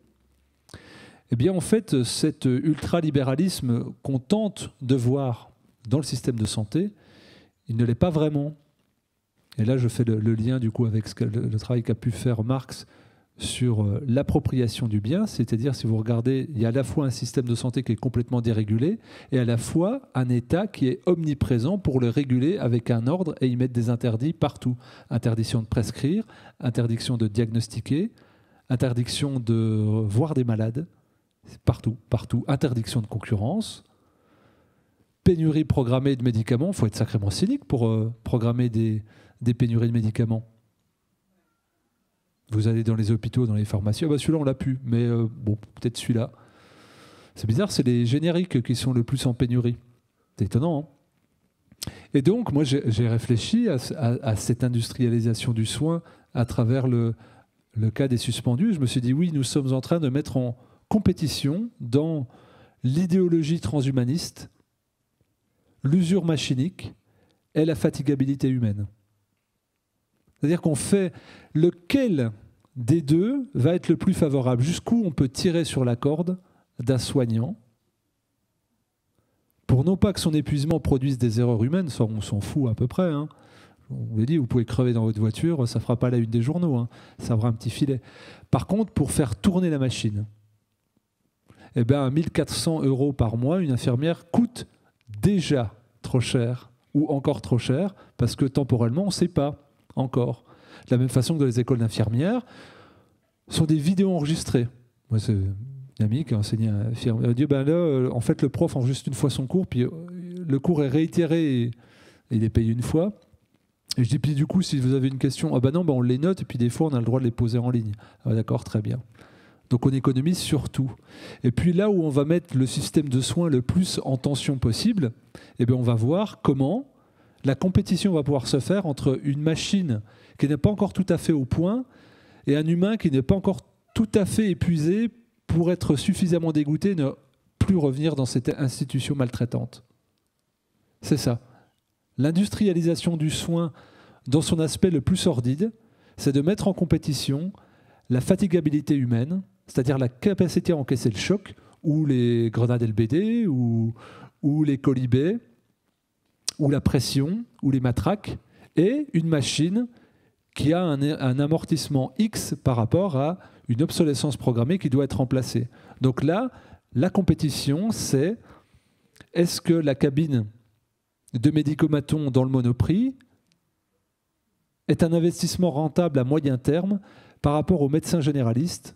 B: Eh bien, en fait, cet ultralibéralisme qu'on tente de voir dans le système de santé, il ne l'est pas vraiment. Et là, je fais le lien du coup avec le travail qu'a pu faire Marx sur l'appropriation du bien, c'est-à-dire, si vous regardez, il y a à la fois un système de santé qui est complètement dérégulé et à la fois un État qui est omniprésent pour le réguler avec un ordre et y mettre des interdits partout. Interdiction de prescrire, interdiction de diagnostiquer, interdiction de voir des malades, partout, partout, interdiction de concurrence, pénurie programmée de médicaments. Il faut être sacrément cynique pour programmer des pénuries de médicaments. Vous allez dans les hôpitaux, dans les pharmacies, celui-là on l'a pu, mais bon, peut-être celui-là. C'est bizarre, c'est les génériques qui sont le plus en pénurie. C'est étonnant, hein. Et donc, moi j'ai réfléchi à cette industrialisation du soin à travers le cas des suspendus. Je me suis dit, oui, nous sommes en train de mettre en compétition dans l'idéologie transhumaniste, l'usure machinique et la fatigabilité humaine. C'est-à-dire qu'on fait lequel des deux va être le plus favorable, jusqu'où on peut tirer sur la corde d'un soignant pour non pas que son épuisement produise des erreurs humaines, ça on s'en fout à peu près, hein. On vous l'a dit, vous pouvez crever dans votre voiture, ça ne fera pas la une des journaux, hein. Ça aura un petit filet. Par contre, pour faire tourner la machine, 1 400 € par mois, une infirmière coûte déjà trop cher ou encore trop cher parce que temporellement, on ne sait pas encore. De la même façon que dans les écoles d'infirmières, sont des vidéos enregistrées. Moi, c'est une amie qui a enseigné à infirmière. Elle a dit, là, en fait, le prof enregistre une fois son cours, puis le cours est réitéré et il est payé une fois. Et je dis, puis du coup, si vous avez une question, non, on les note, et puis des fois, on a le droit de les poser en ligne. D'accord, très bien. Donc on économise sur tout. Et puis là où on va mettre le système de soins le plus en tension possible, on va voir comment la compétition va pouvoir se faire entre une machine qui n'est pas encore tout à fait au point et un humain qui n'est pas encore tout à fait épuisé pour être suffisamment dégoûté et ne plus revenir dans cette institution maltraitante. C'est ça. L'industrialisation du soin, dans son aspect le plus sordide, c'est de mettre en compétition la fatigabilité humaine, c'est-à-dire la capacité à encaisser le choc, ou les grenades LBD, ou les colibés, ou la pression, ou les matraques, et une machine qui a un amortissement X par rapport à une obsolescence programmée qui doit être remplacée. Donc là, la compétition, c'est est-ce que la cabine de médicomaton dans le Monoprix est un investissement rentable à moyen terme par rapport aux médecins généralistes,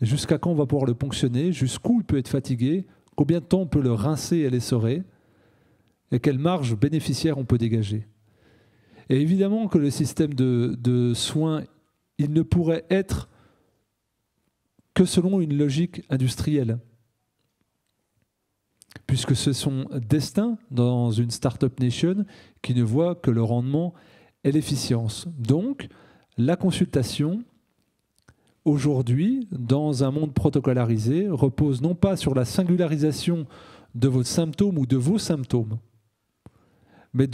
B: jusqu'à quand on va pouvoir le ponctionner, jusqu'où il peut être fatigué, combien de temps on peut le rincer et l'essorer, et quelle marge bénéficiaire on peut dégager. Et évidemment que le système de soins, il ne pourrait être que selon une logique industrielle, puisque c'est son destin dans une start-up nation qui ne voit que le rendement et l'efficience. Donc, la consultation, aujourd'hui, dans un monde protocolarisé, repose non pas sur la singularisation de votre symptôme ou de vos symptômes, mais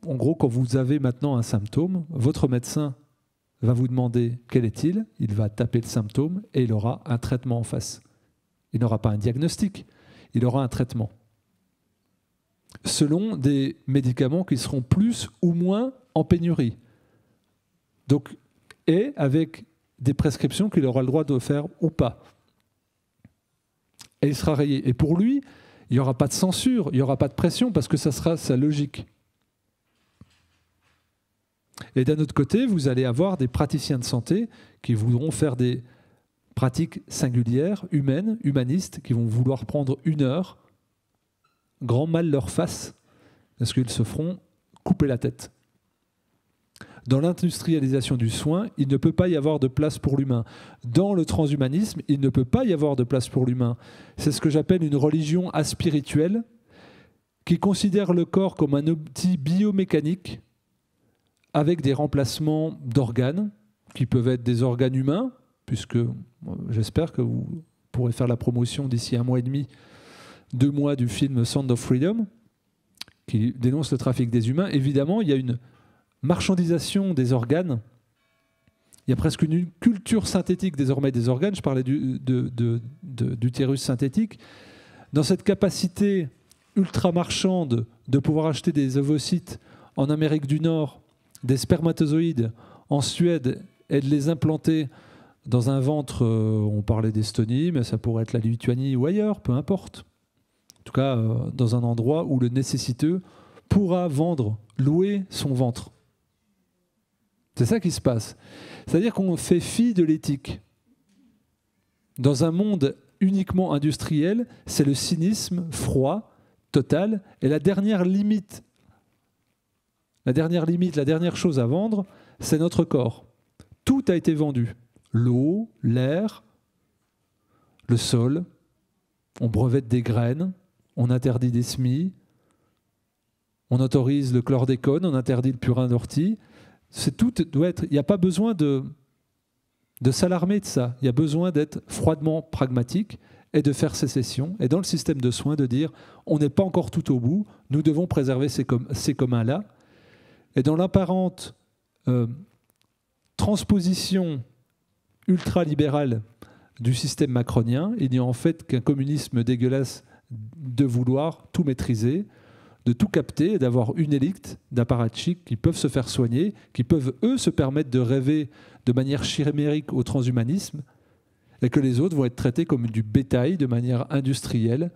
B: en gros, quand vous avez maintenant un symptôme, votre médecin va vous demander quel est-il, il va taper le symptôme et il aura un traitement en face. Il n'aura pas un diagnostic, il aura un traitement. Selon des médicaments qui seront plus ou moins en pénurie. Donc, et avec des prescriptions qu'il aura le droit de faire ou pas. Et il sera rayé. Et pour lui, il n'y aura pas de censure, il n'y aura pas de pression, parce que ça sera sa logique. Et d'un autre côté, vous allez avoir des praticiens de santé qui voudront faire des pratiques singulières, humaines, humanistes, qui vont vouloir prendre 1 heure, grand mal leur fasse, parce qu'ils se feront couper la tête. Dans l'industrialisation du soin, il ne peut pas y avoir de place pour l'humain. Dans le transhumanisme, il ne peut pas y avoir de place pour l'humain. C'est ce que j'appelle une religion aspirituelle qui considère le corps comme un outil biomécanique avec des remplacements d'organes qui peuvent être des organes humains, puisque j'espère que vous pourrez faire la promotion d'ici 1 mois et demi, 2 mois du film Sound of Freedom, qui dénonce le trafic des humains. Évidemment, il y a une marchandisation des organes. Il y a presque une culture synthétique désormais des organes. Je parlais d'utérus synthétique. Dans cette capacité ultra marchande de pouvoir acheter des ovocytes en Amérique du Nord, des spermatozoïdes en Suède et de les implanter dans un ventre, on parlait d'Estonie, mais ça pourrait être la Lituanie ou ailleurs, peu importe. En tout cas, dans un endroit où le nécessiteux pourra vendre, louer son ventre. C'est ça qui se passe. C'est-à-dire qu'on fait fi de l'éthique. Dans un monde uniquement industriel, c'est le cynisme froid, total, et la dernière chose à vendre, c'est notre corps. Tout a été vendu. L'eau, l'air, le sol, on brevette des graines, on interdit des semis, on autorise le chlordécone, on interdit le purin d'ortie. Il n'y a pas besoin de s'alarmer de ça. Il y a besoin d'être froidement pragmatique et de faire sécession. Et dans le système de soins, de dire on n'est pas encore tout au bout, nous devons préserver ces communs-là. Et dans l'apparente transposition ultralibérale du système macronien, il n'y a en fait qu'un communisme dégueulasse de vouloir tout maîtriser, de tout capter et d'avoir une élite d'apparatchiks qui peuvent se faire soigner, qui peuvent, eux, se permettre de rêver de manière chimérique au transhumanisme, et que les autres vont être traités comme du bétail de manière industrielle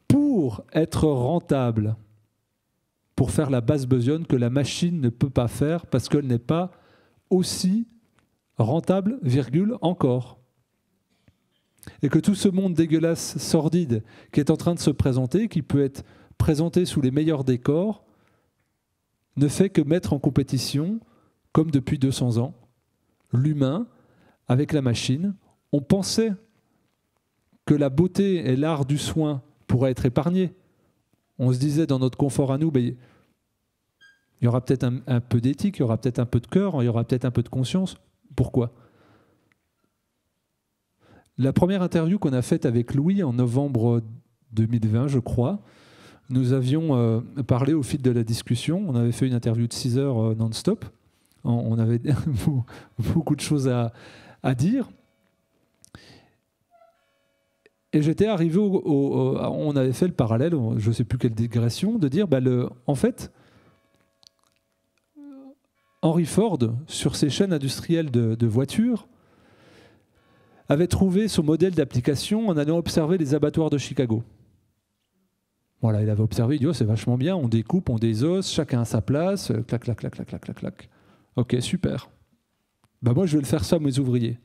B: pour être rentables, pour faire la basse besogne que la machine ne peut pas faire parce qu'elle n'est pas aussi rentable, encore. Et que tout ce monde dégueulasse, sordide, qui est en train de se présenter, qui peut être présenté sous les meilleurs décors, ne fait que mettre en compétition, comme depuis 200 ans, l'humain avec la machine. On pensait que la beauté et l'art du soin pourraient être épargnés. On se disait dans notre confort à nous, il y aura peut-être un peu d'éthique, il y aura peut-être un peu de cœur, il y aura peut-être un peu de conscience. Pourquoi ? La première interview qu'on a faite avec Louis en novembre 2020, je crois, nous avions parlé au fil de la discussion. On avait fait une interview de 6 heures non-stop. On avait beaucoup de choses à dire. Et j'étais arrivé on avait fait le parallèle, je ne sais plus quelle digression, de dire, en fait, Henry Ford, sur ses chaînes industrielles de voitures, avait trouvé son modèle d'application en allant observer les abattoirs de Chicago. Voilà, il avait observé, il dit, c'est vachement bien, on découpe, on désosse, chacun à sa place, clac, clac, clac, clac, clac, clac, clac. Ok, super. Moi, je vais le faire ça à mes ouvriers.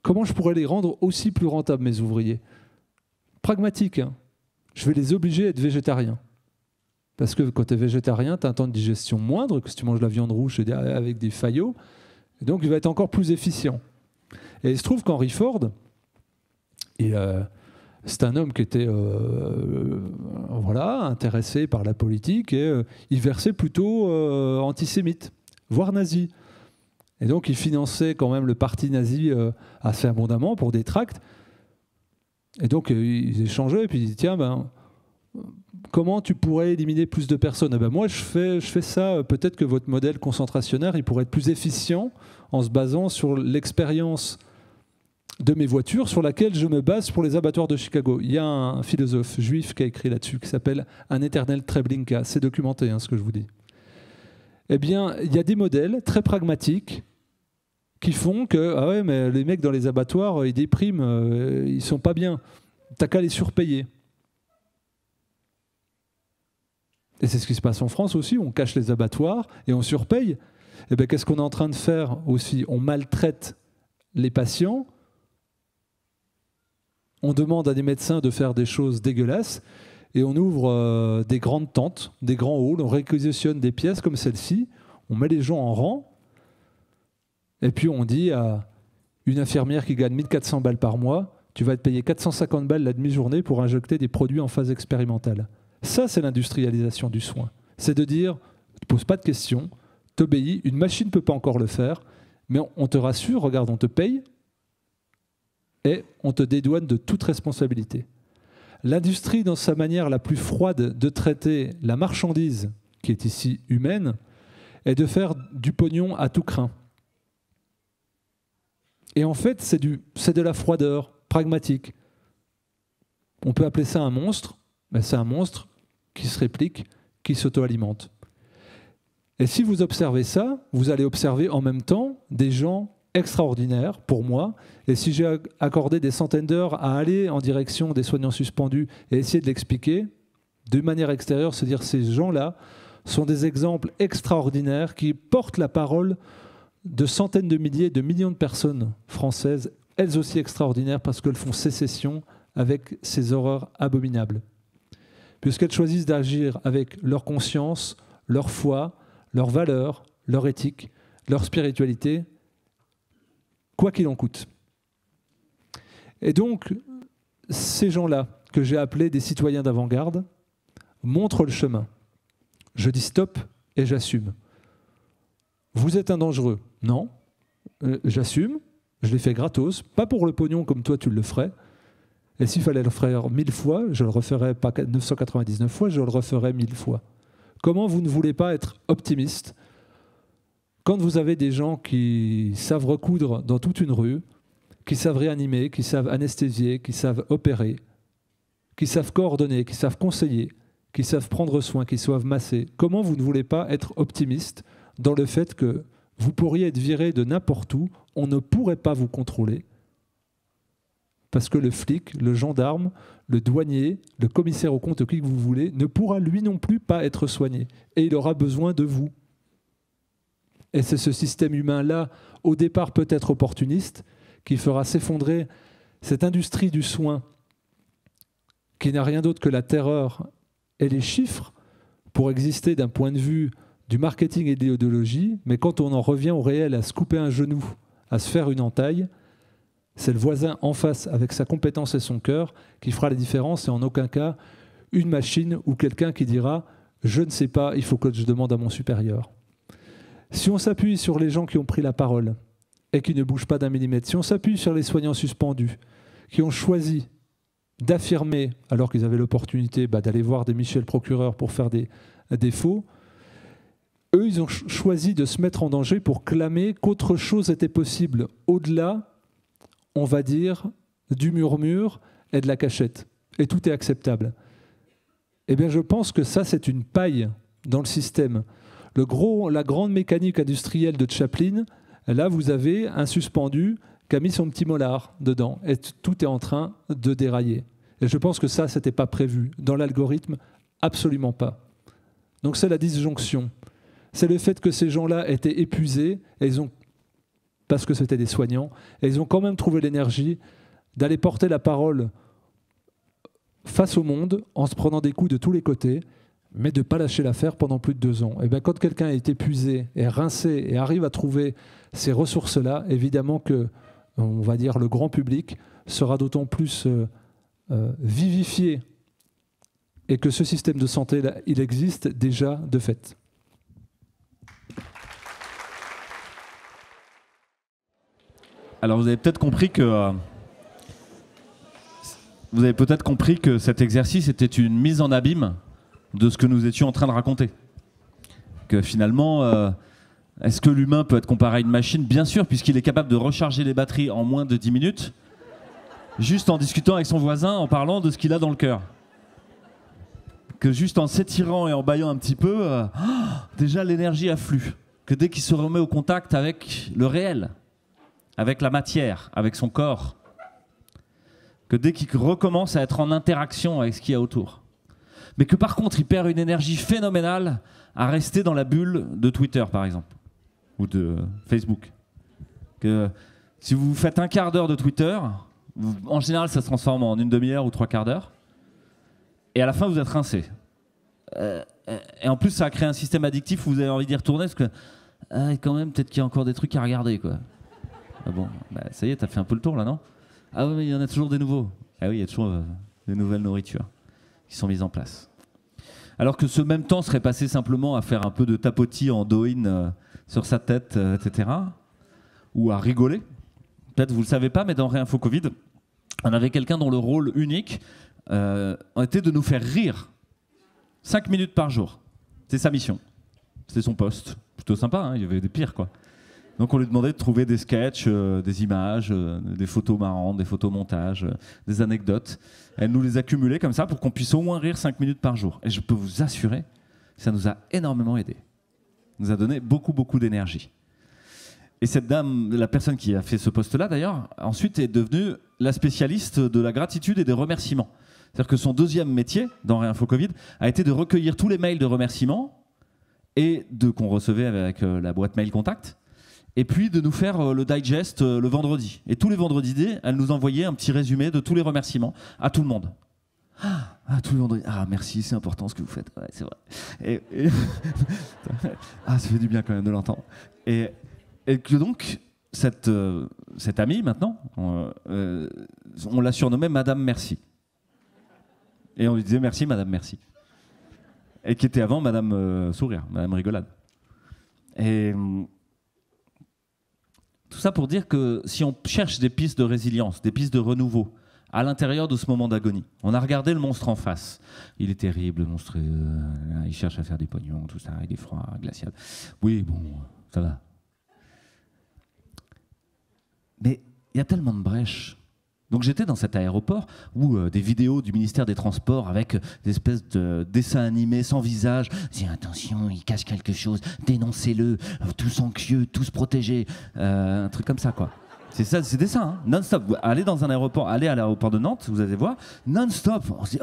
B: Comment je pourrais les rendre aussi plus rentables, mes ouvriers ? Pragmatique, hein. Je vais les obliger à être végétariens. Parce que quand tu es végétarien, tu as un temps de digestion moindre que si tu manges de la viande rouge avec des faillots. Et donc, il va être encore plus efficient. Et il se trouve qu'Henry Ford, c'est un homme qui était intéressé par la politique et il versait plutôt antisémite, voire nazi. Et donc, il finançait quand même le parti nazi assez abondamment pour des tracts. Et donc, ils échangeaient et puis ils disaient, tiens, comment tu pourrais éliminer plus de personnes ? Moi, je fais ça. Peut-être que votre modèle concentrationnaire, il pourrait être plus efficient en se basant sur l'expérience de mes voitures sur laquelle je me base pour les abattoirs de Chicago. Il y a un philosophe juif qui a écrit là-dessus, qui s'appelle Un éternel Treblinka. C'est documenté, ce que je vous dis. Eh bien, il y a des modèles très pragmatiques qui font que, ah ouais, mais les mecs dans les abattoirs, ils dépriment, ils sont pas bien. T'as qu'à les surpayer. Et c'est ce qui se passe en France aussi, on cache les abattoirs et on surpaye. Eh bien, qu'est-ce qu'on est en train de faire aussi? On maltraite les patients, on demande à des médecins de faire des choses dégueulasses et on ouvre des grandes tentes, des grands halls, on réquisitionne des pièces comme celle-ci, on met les gens en rang et puis on dit à une infirmière qui gagne 1400 balles par mois, tu vas te payer 450 balles la demi-journée pour injecter des produits en phase expérimentale. Ça, c'est l'industrialisation du soin. C'est de dire, ne te pose pas de questions, t'obéis, une machine ne peut pas encore le faire, mais on te rassure, regarde, on te paye et on te dédouane de toute responsabilité. L'industrie, dans sa manière la plus froide de traiter la marchandise, qui est ici humaine, est de faire du pognon à tout crin. Et en fait, c'est de la froideur pragmatique. On peut appeler ça un monstre, mais c'est un monstre qui se réplique, qui s'auto-alimente. Et si vous observez ça, vous allez observer en même temps des gens extraordinaires, pour moi. Et si j'ai accordé des centaines d'heures à aller en direction des soignants suspendus et essayer de l'expliquer, de manière extérieure, se dire ces gens-là sont des exemples extraordinaires qui portent la parole de centaines de milliers, de millions de personnes françaises, elles aussi extraordinaires parce qu'elles font sécession avec ces horreurs abominables. Puisqu'elles choisissent d'agir avec leur conscience, leur foi, leurs valeurs, leur éthique, leur spiritualité, quoi qu'il en coûte. Et donc, ces gens-là, que j'ai appelés des citoyens d'avant-garde, montrent le chemin. Je dis stop et j'assume. Vous êtes un dangereux. Non, j'assume, je l'ai fait gratos, pas pour le pognon comme toi tu le ferais. Et s'il fallait le faire 1000 fois, je le referais pas 999 fois, je le referais 1000 fois. Comment vous ne voulez pas être optimiste quand vous avez des gens qui savent recoudre dans toute une rue, qui savent réanimer, qui savent anesthésier, qui savent opérer, qui savent coordonner, qui savent conseiller, qui savent prendre soin, qui savent masser. Comment vous ne voulez pas être optimiste dans le fait que vous pourriez être viré de n'importe où, on ne pourrait pas vous contrôler, parce que le flic, le gendarme, le douanier, le commissaire aux comptes, qui que vous voulez, ne pourra lui non plus pas être soigné. Et il aura besoin de vous. Et c'est ce système humain-là, au départ peut-être opportuniste, qui fera s'effondrer cette industrie du soin, qui n'a rien d'autre que la terreur et les chiffres, pour exister d'un point de vue du marketing et de l'idéologie, mais quand on en revient au réel, à se couper un genou, à se faire une entaille, c'est le voisin en face, avec sa compétence et son cœur, qui fera la différence, et en aucun cas une machine ou quelqu'un qui dira « je ne sais pas, il faut que je demande à mon supérieur ». Si on s'appuie sur les gens qui ont pris la parole et qui ne bougent pas d'un millimètre, si on s'appuie sur les soignants suspendus, qui ont choisi d'affirmer, alors qu'ils avaient l'opportunité d'aller voir des Michel procureurs pour faire des faux, eux, ils ont choisi de se mettre en danger pour clamer qu'autre chose était possible au-delà, on va dire, du murmure et de la cachette. Et tout est acceptable. Eh bien, je pense que ça, c'est une paille dans le système. La grande mécanique industrielle de Chaplin, là, vous avez un suspendu qui a mis son petit molar dedans. Et tout est en train de dérailler. Et je pense que ça, c'était pas prévu. Dans l'algorithme, absolument pas. Donc c'est la disjonction. C'est le fait que ces gens-là étaient épuisés, et parce que c'était des soignants, et ils ont quand même trouvé l'énergie d'aller porter la parole face au monde en se prenant des coups de tous les côtés, mais de ne pas lâcher l'affaire pendant plus de 2 ans. Et bien, quand quelqu'un est épuisé, est rincé et arrive à trouver ces ressources-là, évidemment que, on va dire, le grand public sera d'autant plus vivifié et que ce système de santé-là, il existe déjà de fait.
A: Alors vous avez peut-être compris que cet exercice était une mise en abîme de ce que nous étions en train de raconter. Que finalement, est-ce que l'humain peut être comparé à une machine? Bien sûr, puisqu'il est capable de recharger les batteries en moins de 10 minutes, juste en discutant avec son voisin, en parlant de ce qu'il a dans le cœur. Que juste en s'étirant et en bâillant un petit peu, déjà l'énergie afflue. Que dès qu'il se remet au contact avec le réel, avec la matière, avec son corps, que dès qu'il recommence à être en interaction avec ce qu'il y a autour. Mais que par contre, il perd une énergie phénoménale à rester dans la bulle de Twitter, par exemple, ou de Facebook. Que si vous faites un quart d'heure de Twitter, en général, ça se transforme en une demi-heure ou 3 quarts d'heure. Et à la fin, vous êtes rincé. Et en plus, ça a créé un système addictif où vous avez envie d'y retourner parce que, quand même, peut-être qu'il y a encore des trucs à regarder, quoi. Ah bon, bah, ça y est, t'as fait un peu le tour là, non? Ah oui, mais il y en a toujours des nouveaux. Ah oui, il y a toujours des nouvelles nourritures qui sont mises en place. Alors que ce même temps serait passé simplement à faire un peu de tapotis en Douyin sur sa tête, etc. Ou à rigoler. Peut-être vous le savez pas, mais dans Réinfo Covid, on avait quelqu'un dont le rôle unique était de nous faire rire 5 minutes par jour. C'est sa mission. C'était son poste. Plutôt sympa, hein, il y avait des pires, quoi. Donc on lui demandait de trouver des sketchs, des images, des photos marrantes, des photos montages, des anecdotes. Elle nous les accumulait comme ça pour qu'on puisse au moins rire 5 minutes par jour. Et je peux vous assurer, ça nous a énormément aidé. Ça nous a donné beaucoup, beaucoup d'énergie. Et cette dame, la personne qui a fait ce poste-là d'ailleurs, ensuite est devenue la spécialiste de la gratitude et des remerciements. C'est-à-dire que son deuxième métier dans Réinfo Covid a été de recueillir tous les mails de remerciements et qu'on recevait avec la boîte mail contact. Et puis de nous faire le digest le vendredi. Et tous les vendredis, elle nous envoyait un petit résumé de tous les remerciements à tout le monde. Tous les vendredis. Merci, c'est important ce que vous faites. Ouais, c'est vrai. Ça fait du bien quand même de l'entendre. Et que donc, cette amie, maintenant, on l'a surnommée Madame Merci. Et on lui disait merci, Madame Merci. Et qui était avant Madame Sourire, Madame Rigolade. Et tout ça pour dire que si on cherche des pistes de résilience, des pistes de renouveau, à l'intérieur de ce moment d'agonie, on a regardé le monstre en face. Il est terrible, le monstre, il cherche à faire des pognons, tout ça, il est froid, glacial. Oui, bon, ça va. Mais il y a tellement de brèches. Donc j'étais dans cet aéroport où des vidéos du ministère des Transports avec des espèces de dessins animés sans visage. Dis attention, il cache quelque chose, dénoncez-le, tous anxieux, tous protégés. Un truc comme ça, quoi. C'est ça, c'est des dessins, hein, non-stop. Allez dans un aéroport, allez à l'aéroport de Nantes, vous allez voir, non-stop. On se dit,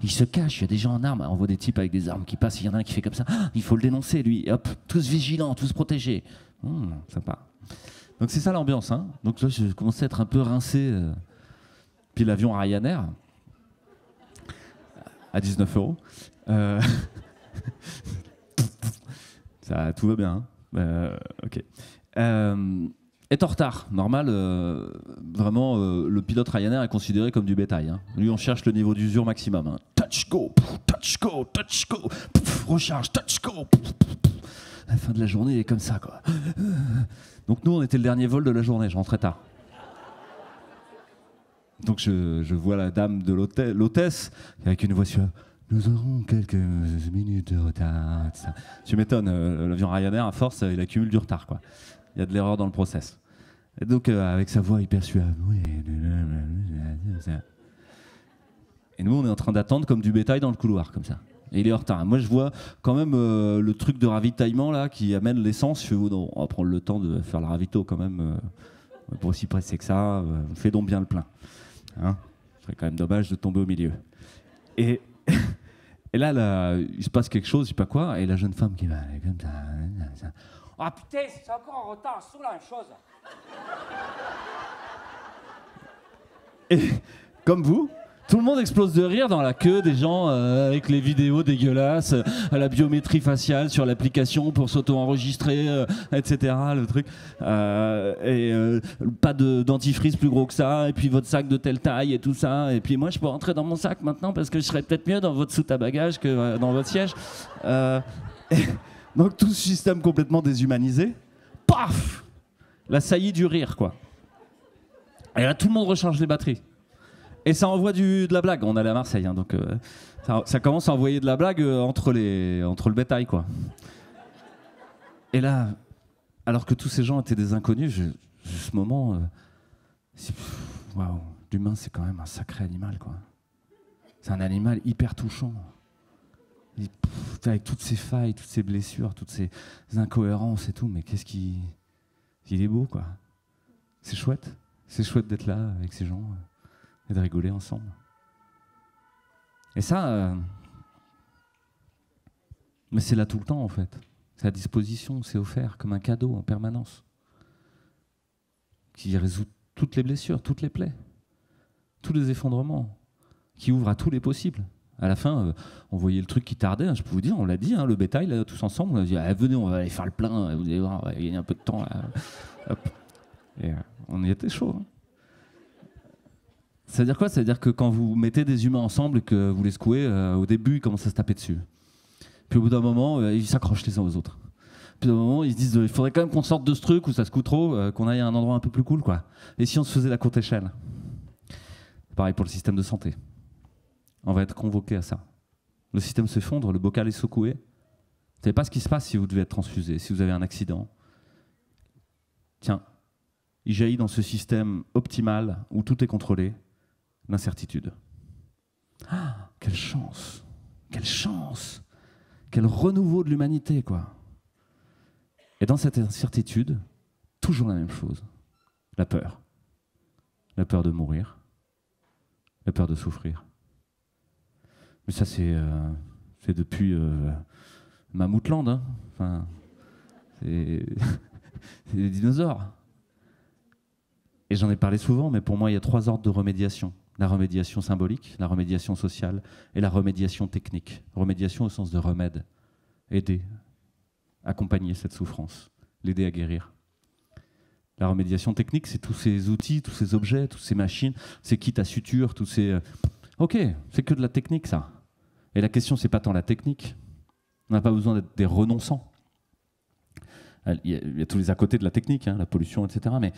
A: il se cache, il y a des gens en armes. On voit des types avec des armes qui passent, il y en a un qui fait comme ça. Il faut le dénoncer, lui. Et hop, tous vigilants, tous protégés. Sympa. Donc c'est ça l'ambiance, hein. Donc là, je commençais à être un peu rincé. Puis l'avion Ryanair, à 19 €. Ça, tout va bien, hein. Ok. Est en retard. Normal, vraiment, le pilote Ryanair est considéré comme du bétail, hein. Lui, on cherche le niveau d'usure maximum, hein. Touch, go, recharge, touch, go. À la fin de la journée, il est comme ça, quoi. Donc nous, on était le dernier vol de la journée, je rentrais tard. Donc je vois la dame de l'hôtesse, avec une voix suave. Nous aurons quelques minutes de retard. Tu m'étonnes, l'avion Ryanair, à force, il accumule du retard, quoi. Il y a de l'erreur dans le process. Et donc, avec sa voix hyper suave. Et nous, on est en train d'attendre comme du bétail dans le couloir, comme ça. Et il est en retard. Moi, je vois quand même le truc de ravitaillement là, qui amène l'essence. Je fais, non, on va prendre le temps de faire le ravito quand même. Pour aussi pressé que ça, fais donc bien le plein. Hein, ce serait quand même dommage de tomber au milieu. Et là, il se passe quelque chose, je sais pas quoi, et la jeune femme qui va comme ça.
C: Ah putain, c'est encore en retard, c'est la même chose.
A: Et comme vous, tout le monde explose de rire dans la queue des gens avec les vidéos dégueulasses, la biométrie faciale sur l'application pour s'auto-enregistrer, etc. Le truc. Pas de dentifrice plus gros que ça, et puis votre sac de telle taille et tout ça. Et puis moi, je peux rentrer dans mon sac maintenant parce que je serais peut-être mieux dans votre soute à bagages que dans votre siège. Donc tout ce système complètement déshumanisé, paf, la saillie du rire, quoi. Et là, tout le monde recharge les batteries. Et ça envoie de la blague. On allait à Marseille, hein, donc ça commence à envoyer de la blague entre le bétail, quoi. Et là, alors que tous ces gens étaient des inconnus, ce moment, waouh, l'humain c'est quand même un sacré animal, quoi. C'est un animal hyper touchant. Avec toutes ses failles, toutes ses blessures, toutes ses incohérences et tout, mais il est beau, quoi. C'est chouette d'être là avec ces gens et de rigoler ensemble. Et ça, mais c'est là tout le temps, en fait. C'est à disposition, c'est offert comme un cadeau en permanence, qui résout toutes les blessures, toutes les plaies, tous les effondrements, qui ouvre à tous les possibles. À la fin, on voyait le truc qui tardait, hein, je peux vous dire, on l'a dit, hein, le bétail, là, tous ensemble, on a dit venez, on va aller faire le plein, vous allez voir, on va gagner un peu de temps. Là. Hop. Et on y était chaud. Hein. Ça veut dire quoi? Ça veut dire que quand vous mettez des humains ensemble et que vous les secouez, au début, ils commencent à se taper dessus. Puis au bout d'un moment, ils s'accrochent les uns aux autres. Puis au bout d'un moment, ils se disent il faudrait quand même qu'on sorte de ce truc où ça secoue trop, qu'on aille à un endroit un peu plus cool, quoi. Et si on se faisait la courte échelle? Pareil pour le système de santé. On va être convoqué à ça. Le système s'effondre, le bocal est secoué. Vous ne savez pas ce qui se passe si vous devez être transfusé, si vous avez un accident. Tiens, il jaillit dans ce système optimal où tout est contrôlé, l'incertitude. Ah, quelle chance! Quelle chance! Quel renouveau de l'humanité, quoi! Et dans cette incertitude, toujours la même chose. La peur. La peur de mourir. La peur de souffrir. Mais ça, c'est depuis Mammouthland. Hein. Enfin, c'est des dinosaures. Et j'en ai parlé souvent, mais pour moi, il y a 3 ordres de remédiation. La remédiation symbolique, la remédiation sociale et la remédiation technique. Remédiation au sens de remède. Aider, accompagner cette souffrance, l'aider à guérir. La remédiation technique, c'est tous ces outils, tous ces objets, toutes ces machines, ces kits à suture, tous ces... Ok, c'est que de la technique, ça. Et la question, c'est pas tant la technique. On n'a pas besoin d'être des renonçants. Il y a tous les à côté de la technique, hein, la pollution, etc. Mais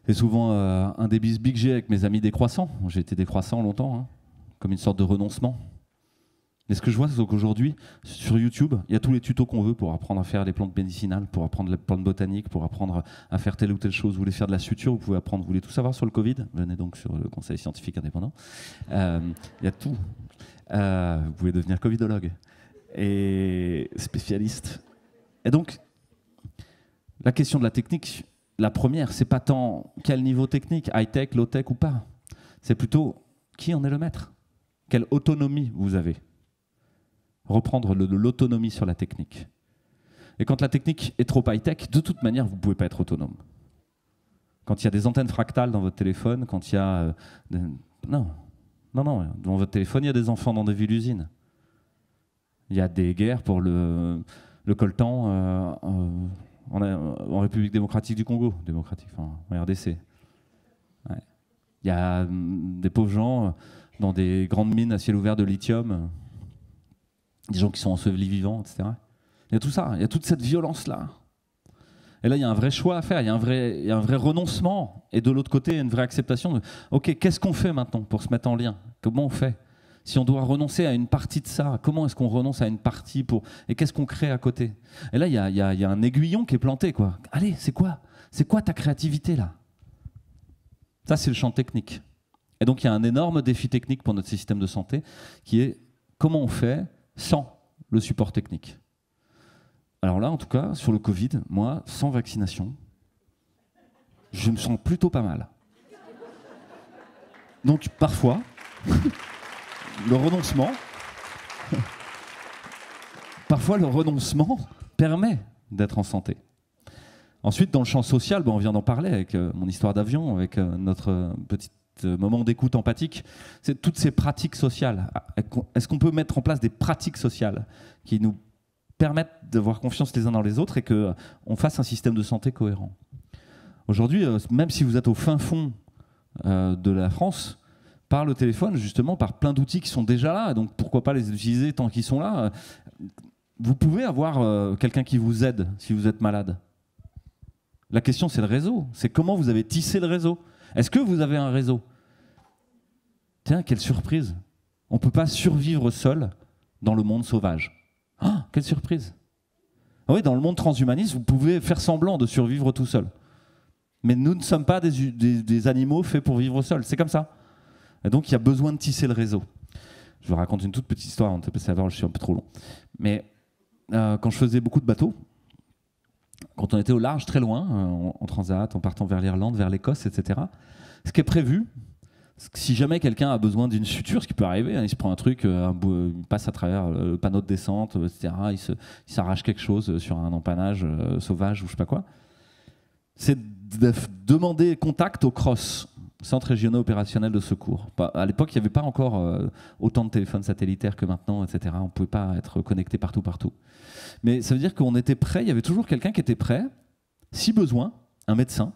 A: c'est souvent un des bisbis que j'ai avec mes amis décroissants. J'ai été décroissant longtemps, hein, comme une sorte de renoncement. Mais ce que je vois, c'est qu'aujourd'hui, sur YouTube, il y a tous les tutos qu'on veut pour apprendre à faire les plantes médicinales, pour apprendre les plantes botaniques, pour apprendre à faire telle ou telle chose. Vous voulez faire de la suture, vous pouvez apprendre. Vous voulez tout savoir sur le Covid? Venez donc sur le Conseil scientifique indépendant. Il y a tout. Vous pouvez devenir covidologue et spécialiste. Et donc, la question de la technique, la première, c'est pas tant quel niveau technique, high-tech, low-tech ou pas. C'est plutôt qui en est le maître. Quelle autonomie vous avez. Reprendre l'autonomie sur la technique. Et quand la technique est trop high-tech, de toute manière, vous ne pouvez pas être autonome. Quand il y a des antennes fractales dans votre téléphone, quand il y a... Non, dans votre téléphone, il y a des enfants dans des villes-usines. Il y a des guerres pour le coltan en République démocratique du Congo, en RDC. Ouais. Il y a des pauvres gens dans des grandes mines à ciel ouvert de lithium, des gens qui sont ensevelis vivants, etc. Il y a tout ça, il y a toute cette violence-là. Et là, il y a un vrai choix à faire, il y a un vrai renoncement. Et de l'autre côté, il y a une vraie acceptation de « Ok, qu'est-ce qu'on fait maintenant pour se mettre en lien? Comment on fait? Si on doit renoncer à une partie de ça, comment est-ce qu'on renonce à une partie pour... Et qu'est-ce qu'on crée à côté ?» Et là, il y a un aiguillon qui est planté, quoi. Allez, c'est quoi ta créativité, là? Ça, c'est le champ technique. Et donc, il y a un énorme défi technique pour notre système de santé, qui est comment on fait sans le support technique. Alors là, en tout cas, sur le Covid, moi, sans vaccination, je me sens plutôt pas mal. Donc, parfois, le renoncement permet d'être en santé. Ensuite, dans le champ social, on vient d'en parler avec mon histoire d'avion, avec notre petit moment d'écoute empathique, c'est toutes ces pratiques sociales. Est-ce qu'on peut mettre en place des pratiques sociales qui nous permettent d'avoir confiance les uns dans les autres et qu'on fasse un système de santé cohérent? Aujourd'hui, même si vous êtes au fin fond de la France, par le téléphone, justement, par plein d'outils qui sont déjà là, donc pourquoi pas les utiliser tant qu'ils sont là, vous pouvez avoir quelqu'un qui vous aide si vous êtes malade. La question, c'est le réseau. C'est comment vous avez tissé le réseau. Est-ce que vous avez un réseau? Tiens, quelle surprise. On ne peut pas survivre seul dans le monde sauvage. Ah, quelle surprise. Oui, dans le monde transhumaniste, vous pouvez faire semblant de survivre tout seul. Mais nous ne sommes pas des animaux faits pour vivre seuls. C'est comme ça. Et donc, il y a besoin de tisser le réseau. Je vous raconte une toute petite histoire, on peut passer à voir, je suis un peu trop long. Mais quand je faisais beaucoup de bateaux, quand on était au large, très loin, en transat, en partant vers l'Irlande, vers l'Écosse, etc., ce qui est prévu, si jamais quelqu'un a besoin d'une suture, ce qui peut arriver, hein, il se prend un truc, il passe à travers le panneau de descente, etc., il s'arrache quelque chose sur un empannage sauvage ou je sais pas quoi, c'est de demander contact au CROSS, Centres régionaux opérationnels de secours. À l'époque, il n'y avait pas encore autant de téléphones satellitaires que maintenant, etc. On ne pouvait pas être connecté partout. Mais ça veut dire qu'on était prêt, il y avait toujours quelqu'un qui était prêt, si besoin, un médecin,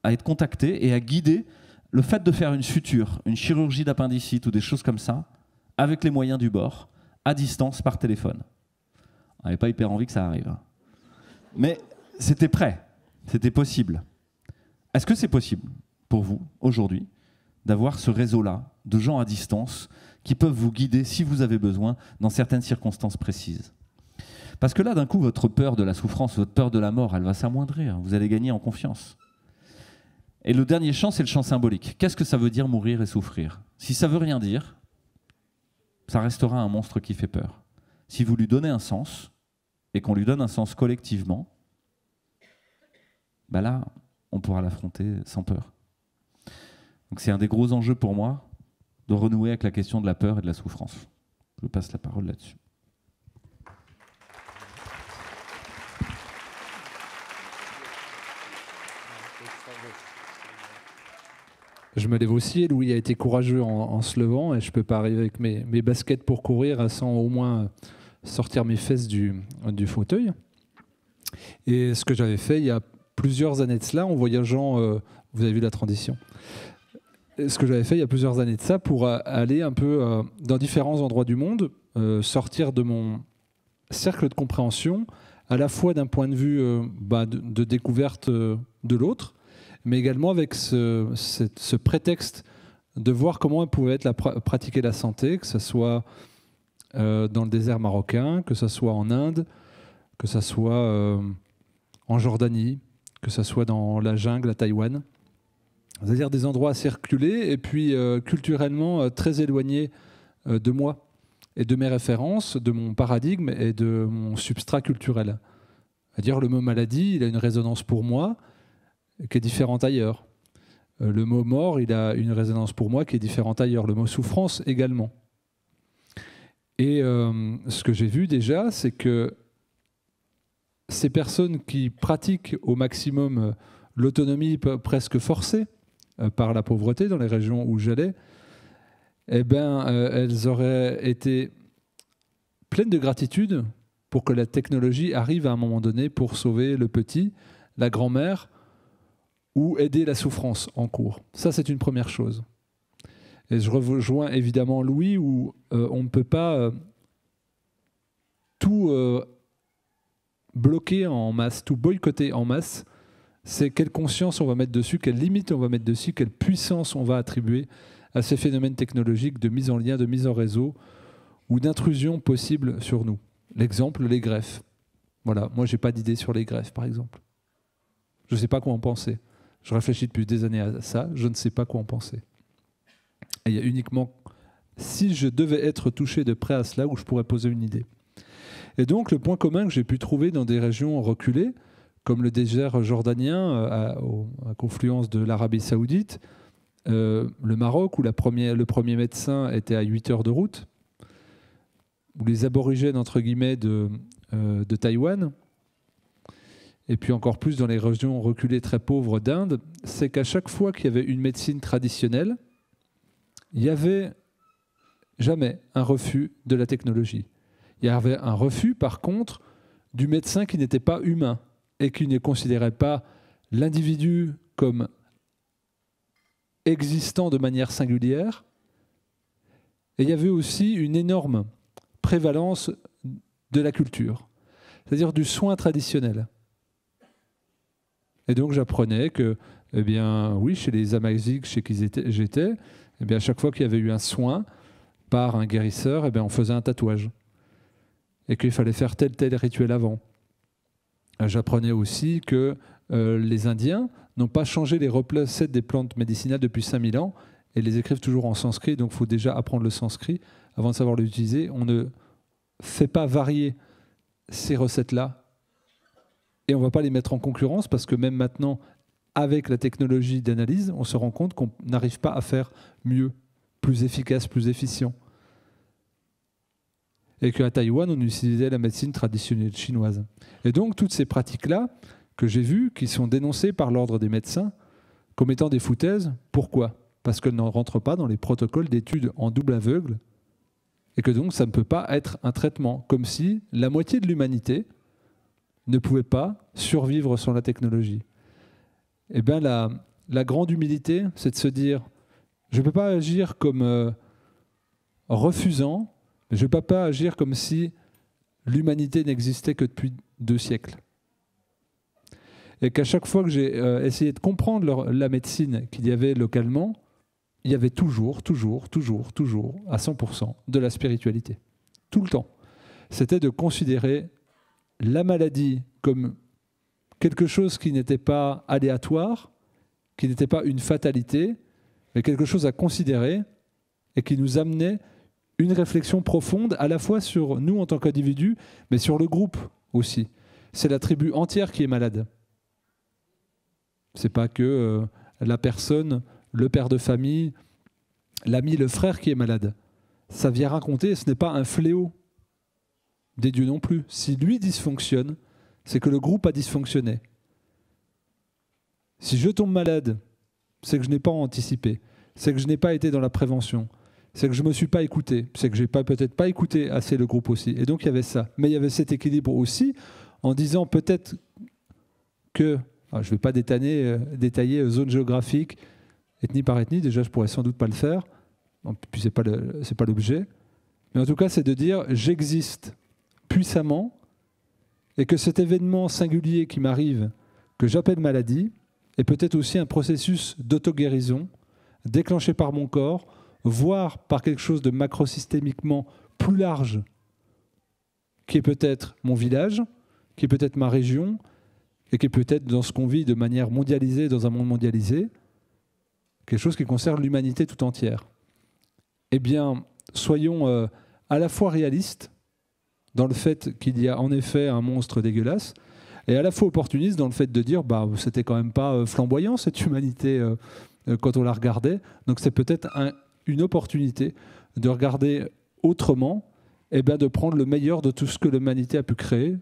A: à être contacté et à guider le fait de faire une suture, une chirurgie d'appendicite ou des choses comme ça, avec les moyens du bord, à distance, par téléphone. On n'avait pas hyper envie que ça arrive. Mais c'était prêt, c'était possible. Est-ce que c'est possible pour vous, aujourd'hui, d'avoir ce réseau-là de gens à distance qui peuvent vous guider, si vous avez besoin, dans certaines circonstances précises? Parce que là, d'un coup, votre peur de la souffrance, votre peur de la mort, elle va s'amoindrir. Vous allez gagner en confiance. Et le dernier champ, c'est le champ symbolique. Qu'est-ce que ça veut dire mourir et souffrir? Si ça veut rien dire, ça restera un monstre qui fait peur. Si vous lui donnez un sens, et qu'on lui donne un sens collectivement, bah là, on pourra l'affronter sans peur. Donc c'est un des gros enjeux pour moi, de renouer avec la question de la peur et de la souffrance. Je passe la parole là-dessus.
B: Je me lève aussi, et Louis a été courageux en se levant, et je ne peux pas arriver avec mes baskets pour courir sans au moins sortir mes fesses du fauteuil. Et ce que j'avais fait il y a plusieurs années de cela, en voyageant, vous avez vu la transition, ce que j'avais fait il y a plusieurs années de ça pour aller un peu dans différents endroits du monde, sortir de mon cercle de compréhension, à la fois d'un point de vue de découverte de l'autre, mais également avec ce prétexte de voir comment pouvait être pratiquer la santé, que ce soit dans le désert marocain, que ce soit en Inde, que ce soit en Jordanie, que ce soit dans la jungle à Taïwan. C'est-à-dire des endroits assez reculés et puis culturellement très éloignés de moi et de mes références, de mon paradigme et de mon substrat culturel. C'est-à-dire le mot maladie, il a une résonance pour moi qui est différente ailleurs. Le mot mort, il a une résonance pour moi qui est différente ailleurs. Le mot souffrance également. Et ce que j'ai vu déjà, c'est que ces personnes qui pratiquent au maximum l'autonomie presque forcée par la pauvreté dans les régions où j'allais, eh ben, elles auraient été pleines de gratitude pour que la technologie arrive à un moment donné pour sauver le petit, la grand-mère, ou aider la souffrance en cours. Ça, c'est une première chose. Et je rejoins évidemment Louis, où on ne peut pas tout bloquer en masse, tout boycotter en masse. C'est quelle conscience on va mettre dessus, quelle limite on va mettre dessus, quelle puissance on va attribuer à ces phénomènes technologiques de mise en lien, de mise en réseau ou d'intrusion possible sur nous. L'exemple, les greffes. Voilà, moi, je n'ai pas d'idée sur les greffes, par exemple. Je ne sais pas quoi en penser. Je réfléchis depuis des années à ça, je ne sais pas quoi en penser. Et il y a uniquement, si je devais être touché de près à cela, où je pourrais poser une idée. Et donc, le point commun que j'ai pu trouver dans des régions reculées, comme le désert jordanien, à confluence de l'Arabie Saoudite, le Maroc, où le premier médecin était à 8 heures de route, ou les aborigènes, entre guillemets, de Taïwan, et puis encore plus dans les régions reculées très pauvres d'Inde, c'est qu'à chaque fois qu'il y avait une médecine traditionnelle, il n'y avait jamais un refus de la technologie. Il y avait un refus, par contre, du médecin qui n'était pas humain et qui ne considérait pas l'individu comme existant de manière singulière. Et il y avait aussi une énorme prévalence de la culture, c'est-à-dire du soin traditionnel. Et donc j'apprenais que, eh bien, oui, chez les Amazighs, chez qui j'étais, eh bien, à chaque fois qu'il y avait eu un soin par un guérisseur, eh bien, on faisait un tatouage. Et qu'il fallait faire tel rituel avant. J'apprenais aussi que les Indiens n'ont pas changé les recettes des plantes médicinales depuis 5000 ans et les écrivent toujours en sanskrit, donc il faut déjà apprendre le sanskrit avant de savoir l'utiliser. On ne fait pas varier ces recettes-là et on ne va pas les mettre en concurrence parce que même maintenant, avec la technologie d'analyse, on se rend compte qu'on n'arrive pas à faire mieux, plus efficace, plus efficient. Et qu'à Taïwan, on utilisait la médecine traditionnelle chinoise. Et donc, toutes ces pratiques-là que j'ai vues, qui sont dénoncées par l'ordre des médecins comme étant des foutaises, pourquoi ? Parce qu'elles ne rentrent pas dans les protocoles d'études en double aveugle et que donc ça ne peut pas être un traitement, comme si la moitié de l'humanité ne pouvait pas survivre sans la technologie. Eh bien, la grande humilité, c'est de se dire, je ne peux pas agir comme refusant, mais je ne peux pas agir comme si l'humanité n'existait que depuis 2 siècles. Et qu'à chaque fois que j'ai essayé de comprendre la médecine qu'il y avait localement, il y avait toujours, à 100% de la spiritualité. Tout le temps. C'était de considérer la maladie comme quelque chose qui n'était pas aléatoire, qui n'était pas une fatalité, mais quelque chose à considérer et qui nous amenait une réflexion profonde à la fois sur nous en tant qu'individus, mais sur le groupe aussi. C'est la tribu entière qui est malade. C'est pas que la personne, le père de famille, l'ami, le frère qui est malade. Ça vient raconter, ce n'est pas un fléau des dieux non plus. Si lui dysfonctionne, c'est que le groupe a dysfonctionné. Si je tombe malade, c'est que je n'ai pas anticipé, c'est que je n'ai pas été dans la prévention, c'est que je ne me suis pas écouté, c'est que je n'ai peut-être pas écouté assez le groupe aussi. Et donc il y avait ça. Mais il y avait cet équilibre aussi en disant peut-être que, je ne vais pas détailler zone géographique, ethnie par ethnie, déjà je pourrais sans doute pas le faire, puis c'est pas l'objet, mais en tout cas c'est de dire j'existe puissamment et que cet événement singulier qui m'arrive, que j'appelle maladie, est peut-être aussi un processus d'auto-guérison déclenché par mon corps, voire par quelque chose de macrosystémiquement plus large, qui est peut-être mon village, qui est peut-être ma région, et qui est peut-être dans ce qu'on vit de manière mondialisée, dans un monde mondialisé, quelque chose qui concerne l'humanité tout entière. Eh bien, soyons à la fois réalistes dans le fait qu'il y a en effet un monstre dégueulasse, et à la fois opportunistes dans le fait de dire c'était quand même pas flamboyant cette humanité quand on la regardait, donc c'est peut-être une opportunité de regarder autrement, et bien de prendre le meilleur de tout ce que l'humanité a pu créer,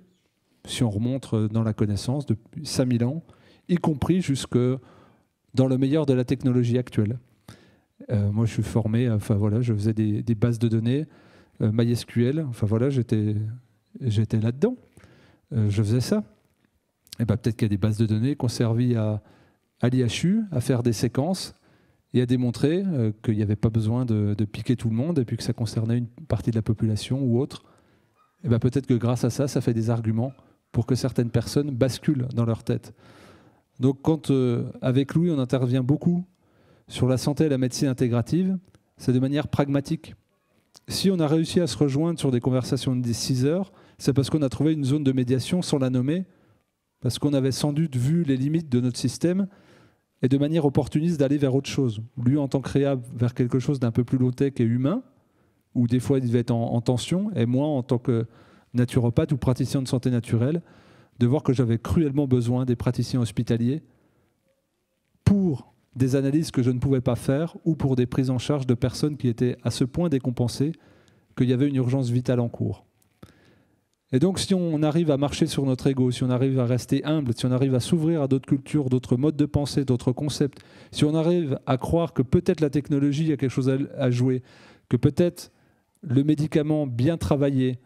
B: si on remonte dans la connaissance depuis 5000 ans, y compris jusque dans le meilleur de la technologie actuelle. Moi, je suis formé, je faisais des bases de données, MySQL, j'étais là-dedans, je faisais ça. Et peut-être qu'il y a des bases de données qui ont servi à l'IHU à faire des séquences et à démontrer qu'il n'y avait pas besoin de piquer tout le monde et puis que ça concernait une partie de la population ou autre. Et peut-être que grâce à ça, ça fait des arguments pour que certaines personnes basculent dans leur tête. Donc quand, avec Louis, on intervient beaucoup sur la santé et la médecine intégrative, c'est de manière pragmatique. Si on a réussi à se rejoindre sur des conversations de 6 heures, c'est parce qu'on a trouvé une zone de médiation sans la nommer, parce qu'on avait sans doute vu les limites de notre système et de manière opportuniste d'aller vers autre chose. Lui, en tant que réhab, vers quelque chose d'un peu plus low-tech et humain, où des fois il devait être en tension, et moi, en tant que naturopathe ou praticien de santé naturelle, de voir que j'avais cruellement besoin des praticiens hospitaliers pour des analyses que je ne pouvais pas faire ou pour des prises en charge de personnes qui étaient à ce point décompensées qu'il y avait une urgence vitale en cours. Et donc, si on arrive à marcher sur notre ego, si on arrive à rester humble, si on arrive à s'ouvrir à d'autres cultures, d'autres modes de pensée, d'autres concepts, si on arrive à croire que peut-être la technologie a quelque chose à jouer, que peut-être le médicament bien travaillé,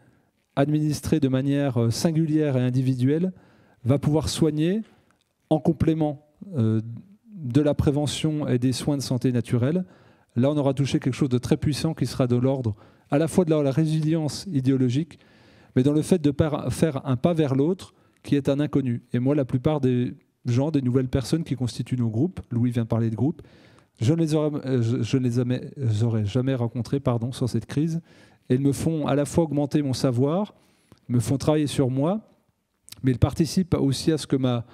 B: administré de manière singulière et individuelle, va pouvoir soigner en complément de la prévention et des soins de santé naturelle, là on aura touché quelque chose de très puissant qui sera de l'ordre à la fois de la résilience idéologique, mais dans le fait de faire un pas vers l'autre qui est un inconnu. Et moi, la plupart des gens, des nouvelles personnes qui constituent nos groupes, Louis vient de parler de groupes, je ne les aurais jamais rencontrés sans cette crise. Et ils me font à la fois augmenter mon savoir, me font travailler sur moi, mais ils participent aussi à ce que ma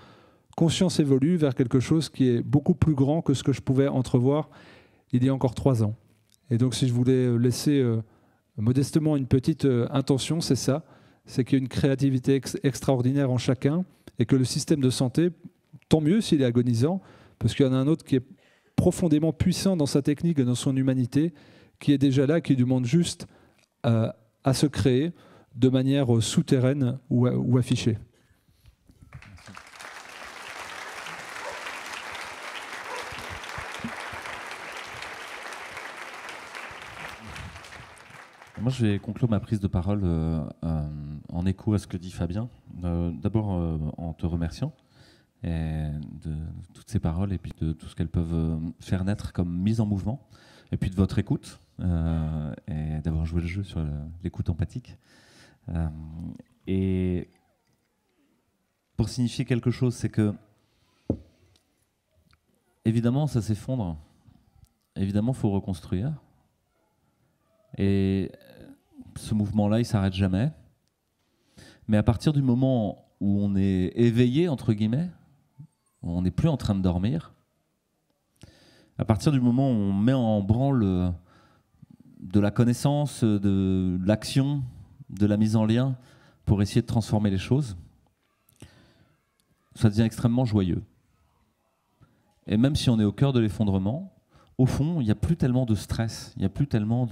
B: conscience évolue vers quelque chose qui est beaucoup plus grand que ce que je pouvais entrevoir il y a encore 3 ans. Et donc, si je voulais laisser modestement une petite intention, c'est ça. C'est qu'il y a une créativité extraordinaire en chacun et que le système de santé, tant mieux s'il est agonisant, parce qu'il y en a un autre qui est profondément puissant dans sa technique et dans son humanité, qui est déjà là, qui demande juste à se créer de manière souterraine ou affichée.
A: Moi, je vais conclure ma prise de parole en écho à ce que dit Fabien. D'abord en te remerciant et de toutes ces paroles et puis de tout ce qu'elles peuvent faire naître comme mise en mouvement. Et puis de votre écoute et d'avoir joué le jeu sur l'écoute empathique. Et pour signifier quelque chose, c'est que évidemment, ça s'effondre. Évidemment, il faut reconstruire. Et ce mouvement-là, il ne s'arrête jamais. Mais à partir du moment où on est éveillé, entre guillemets, où on n'est plus en train de dormir, à partir du moment où on met en branle de la connaissance, de l'action, de la mise en lien pour essayer de transformer les choses, ça devient extrêmement joyeux. Et même si on est au cœur de l'effondrement, au fond, il n'y a plus tellement de stress, il n'y a plus tellement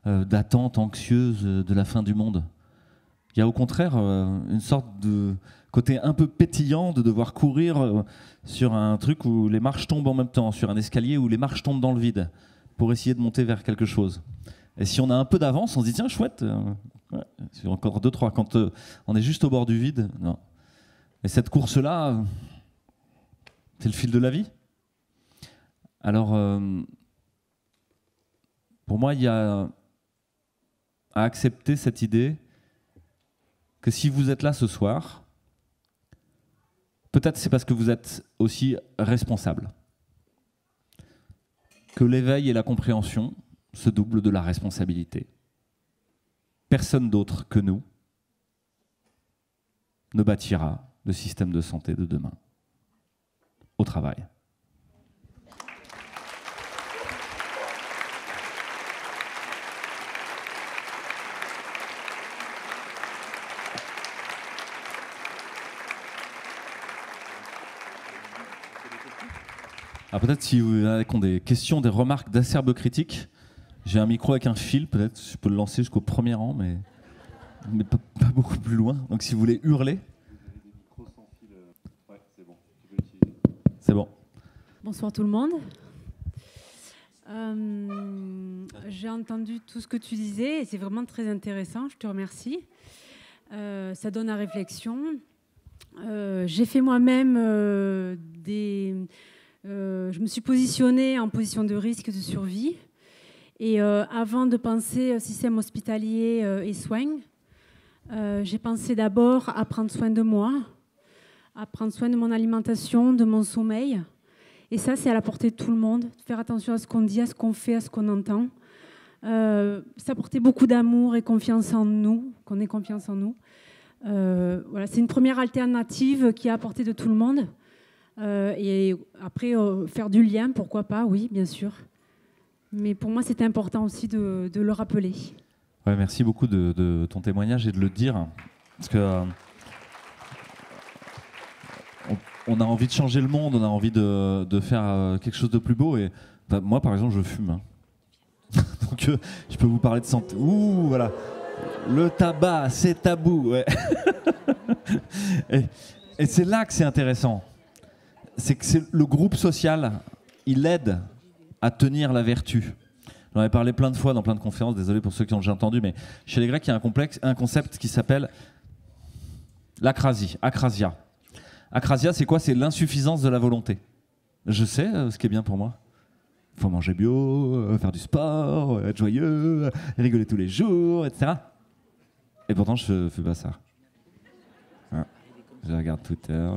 A: d'attente anxieuse de la fin du monde. Il y a au contraire une sorte de côté un peu pétillant de devoir courir sur un truc où les marches tombent en même temps, sur un escalier où les marches tombent dans le vide, pour essayer de monter vers quelque chose. Et si on a un peu d'avance, on se dit tiens, chouette, sur encore 2-3, quand on est juste au bord du vide, non. Et cette course-là, c'est le fil de la vie. Alors, pour moi, il y a à accepter cette idée que si vous êtes là ce soir, peut-être c'est parce que vous êtes aussi responsable. Que l'éveil et la compréhension se doublent de la responsabilité. Personne d'autre que nous ne bâtira le système de santé de demain. Au travail. Alors peut-être si vous avez des questions, des remarques d'acerbes critiques, j'ai un micro avec un fil, peut-être je peux le lancer jusqu'au premier rang, mais pas beaucoup plus loin. Donc si vous voulez hurler. C'est bon.
D: Bonsoir tout le monde. J'ai entendu tout ce que tu disais et c'est vraiment très intéressant, je te remercie. Ça donne à réflexion. J'ai fait moi-même je me suis positionnée en position de risque de survie. Et avant de penser au système hospitalier et soins, j'ai pensé d'abord à prendre soin de moi, à prendre soin de mon alimentation, de mon sommeil. Et ça, c'est à la portée de tout le monde. Faire attention à ce qu'on dit, à ce qu'on fait, à ce qu'on entend. Ça portait beaucoup d'amour et confiance en nous, qu'on ait confiance en nous. Voilà, c'est une première alternative qui est à la portée de tout le monde. Et après, faire du lien, pourquoi pas, oui, bien sûr. Mais pour moi, c'était important aussi de le rappeler.
A: Ouais, merci beaucoup de ton témoignage et de le dire. Parce que on a envie de changer le monde, on a envie de faire quelque chose de plus beau. Et moi, par exemple, je fume. Donc, je peux vous parler de santé. Ouh, voilà. Le tabac, c'est tabou. Ouais. Et c'est là que c'est intéressant. C'est que le groupe social, il aide à tenir la vertu. J'en ai parlé plein de fois dans plein de conférences, désolé pour ceux qui ont déjà entendu, mais chez les Grecs, il y a un concept qui s'appelle l'akrasie, akrasia. Akrasia, c'est quoi? C'est l'insuffisance de la volonté. Je sais ce qui est bien pour moi. Il faut manger bio, faire du sport, être joyeux, rigoler tous les jours, etc. Et pourtant, je ne fais pas ça. Ouais. Je regarde Twitter,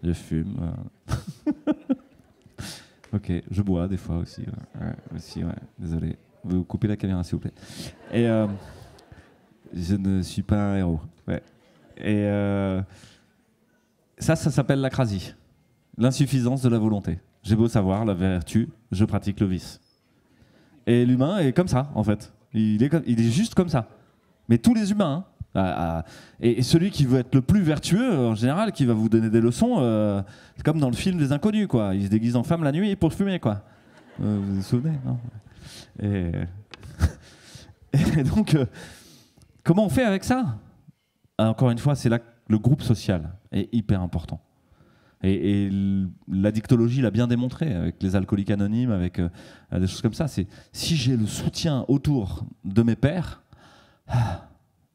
A: je fume. Ok, je bois des fois aussi. Ouais. Désolé. Vous coupez la caméra, s'il vous plaît. Et je ne suis pas un héros. Ouais. Et Ça s'appelle l'acrasie. L'insuffisance de la volonté. J'ai beau savoir la vertu, je pratique le vice. Et l'humain est comme ça, en fait. Il est juste comme ça. Mais tous les humains, hein, et celui qui veut être le plus vertueux, en général, qui va vous donner des leçons, c'est comme dans le film des Inconnus, quoi. Il se déguise en femme la nuit pour fumer, quoi. Vous vous souvenez, non? Et donc, comment on fait avec ça? Encore une fois, c'est là que le groupe social est hyper important. Et l'addictologie l'a bien démontré avec les alcooliques anonymes, avec des choses comme ça. C'est si j'ai le soutien autour de mes pairs,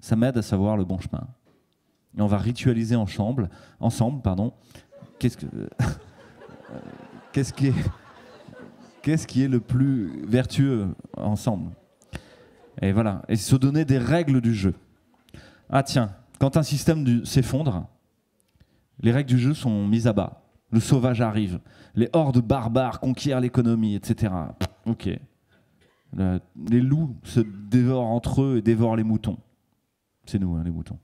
A: ça m'aide à savoir le bon chemin. Et on va ritualiser ensemble, qu'est-ce qui est le plus vertueux ensemble. Et voilà, et se donner des règles du jeu. Ah tiens, quand un système s'effondre, les règles du jeu sont mises à bas. Le sauvage arrive. Les hordes barbares conquièrent l'économie, etc. Ok. Les loups se dévorent entre eux et dévorent les moutons. C'est nous, hein, les moutons.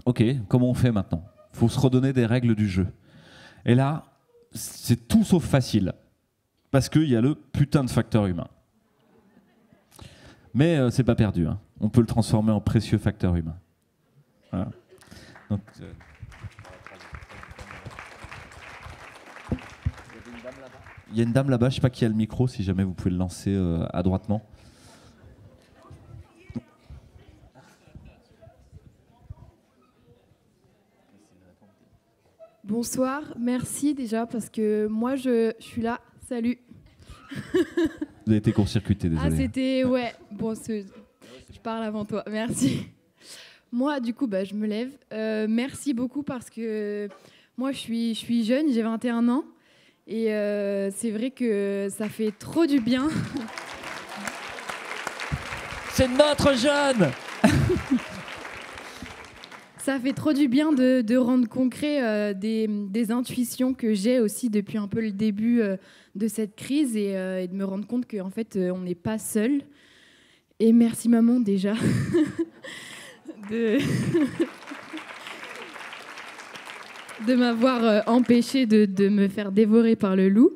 A: Ok, comment on fait maintenant? Il faut se redonner des règles du jeu. Et là, c'est tout sauf facile. Parce qu'il y a le putain de facteur humain. Mais c'est pas perdu. Hein. On peut le transformer en précieux facteur humain. Voilà. Donc, il y a une dame là-bas, je ne sais pas qui a le micro, si jamais vous pouvez le lancer adroitement.
E: Bonsoir, merci déjà parce que moi je suis là. Salut.
A: Vous avez été court-circuité, désolé.
E: Ah c'était, ouais, bon, je parle avant toi, merci. Moi du coup, je me lève. Merci beaucoup parce que moi je suis jeune, j'ai 21 ans et c'est vrai que ça fait trop du bien.
A: C'est notre jeune.
E: Ça fait trop du bien de rendre concret des intuitions que j'ai aussi depuis un peu le début de cette crise et de me rendre compte qu'en fait, on n'est pas seul. Et merci maman déjà de m'avoir empêché de me faire dévorer par le loup.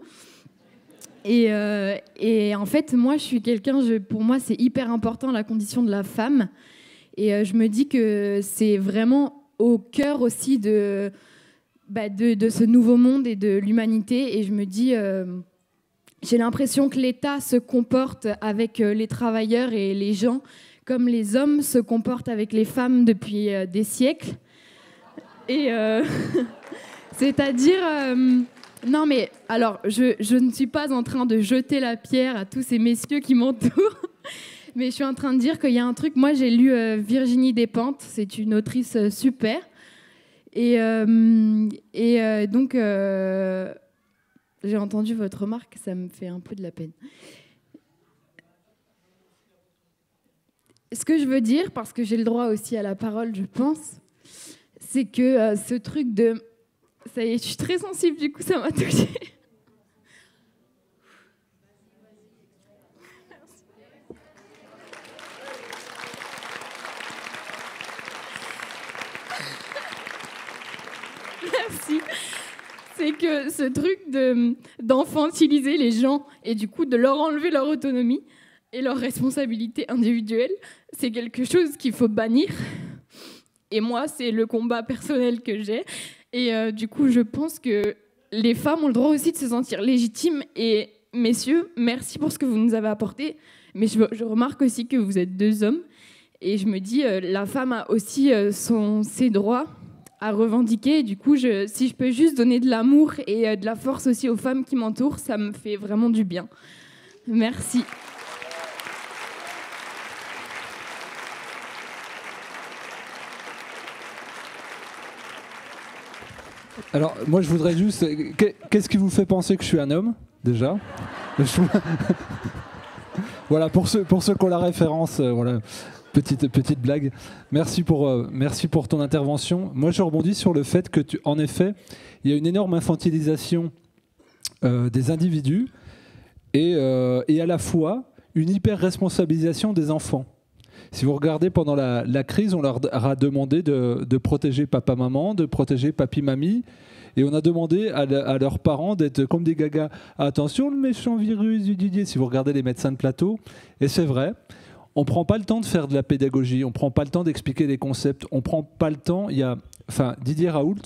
E: Et en fait, moi, je suis quelqu'un, pour moi, c'est hyper important la condition de la femme. Et je me dis que c'est vraiment au cœur aussi de ce nouveau monde et de l'humanité. Et je me dis, j'ai l'impression que l'État se comporte avec les travailleurs et les gens comme les hommes se comportent avec les femmes depuis des siècles. Et c'est-à-dire... non mais, alors, je ne suis pas en train de jeter la pierre à tous ces messieurs qui m'entourent. Mais je suis en train de dire qu'il y a un truc. Moi, j'ai lu Virginie Despentes. C'est une autrice super. Et donc, j'ai entendu votre remarque. Ça me fait un peu de la peine. Ce que je veux dire, parce que j'ai le droit aussi à la parole, je pense, c'est que ce truc de... Ça y est, je suis très sensible, du coup, ça m'a touchée. Merci. C'est que ce truc d'enfantiliser les gens et du coup de leur enlever leur autonomie et leur responsabilité individuelle, c'est quelque chose qu'il faut bannir. Et moi, c'est le combat personnel que j'ai. Et du coup, je pense que les femmes ont le droit aussi de se sentir légitimes. Et messieurs, merci pour ce que vous nous avez apporté. Mais je remarque aussi que vous êtes deux hommes. Et je me dis, la femme a aussi ses droits à revendiquer. Et du coup, si je peux juste donner de l'amour et de la force aussi aux femmes qui m'entourent, ça me fait vraiment du bien. Merci.
B: Alors, moi, je voudrais juste... Qu'est-ce qui vous fait penser que je suis un homme, déjà? Voilà, pour ceux qui ont la référence, voilà, petite blague. Merci pour ton intervention. Moi, je rebondis sur le fait que, en effet, il y a une énorme infantilisation des individus et à la fois une hyper-responsabilisation des enfants. Si vous regardez pendant la crise, on leur a demandé de protéger papa-maman, de protéger papy-mamie. Et on a demandé à leurs parents d'être comme des gagas. Attention, le méchant virus du Didier, si vous regardez les médecins de plateau. Et c'est vrai, on ne prend pas le temps de faire de la pédagogie, on ne prend pas le temps d'expliquer les concepts, on ne prend pas le temps. Didier Raoult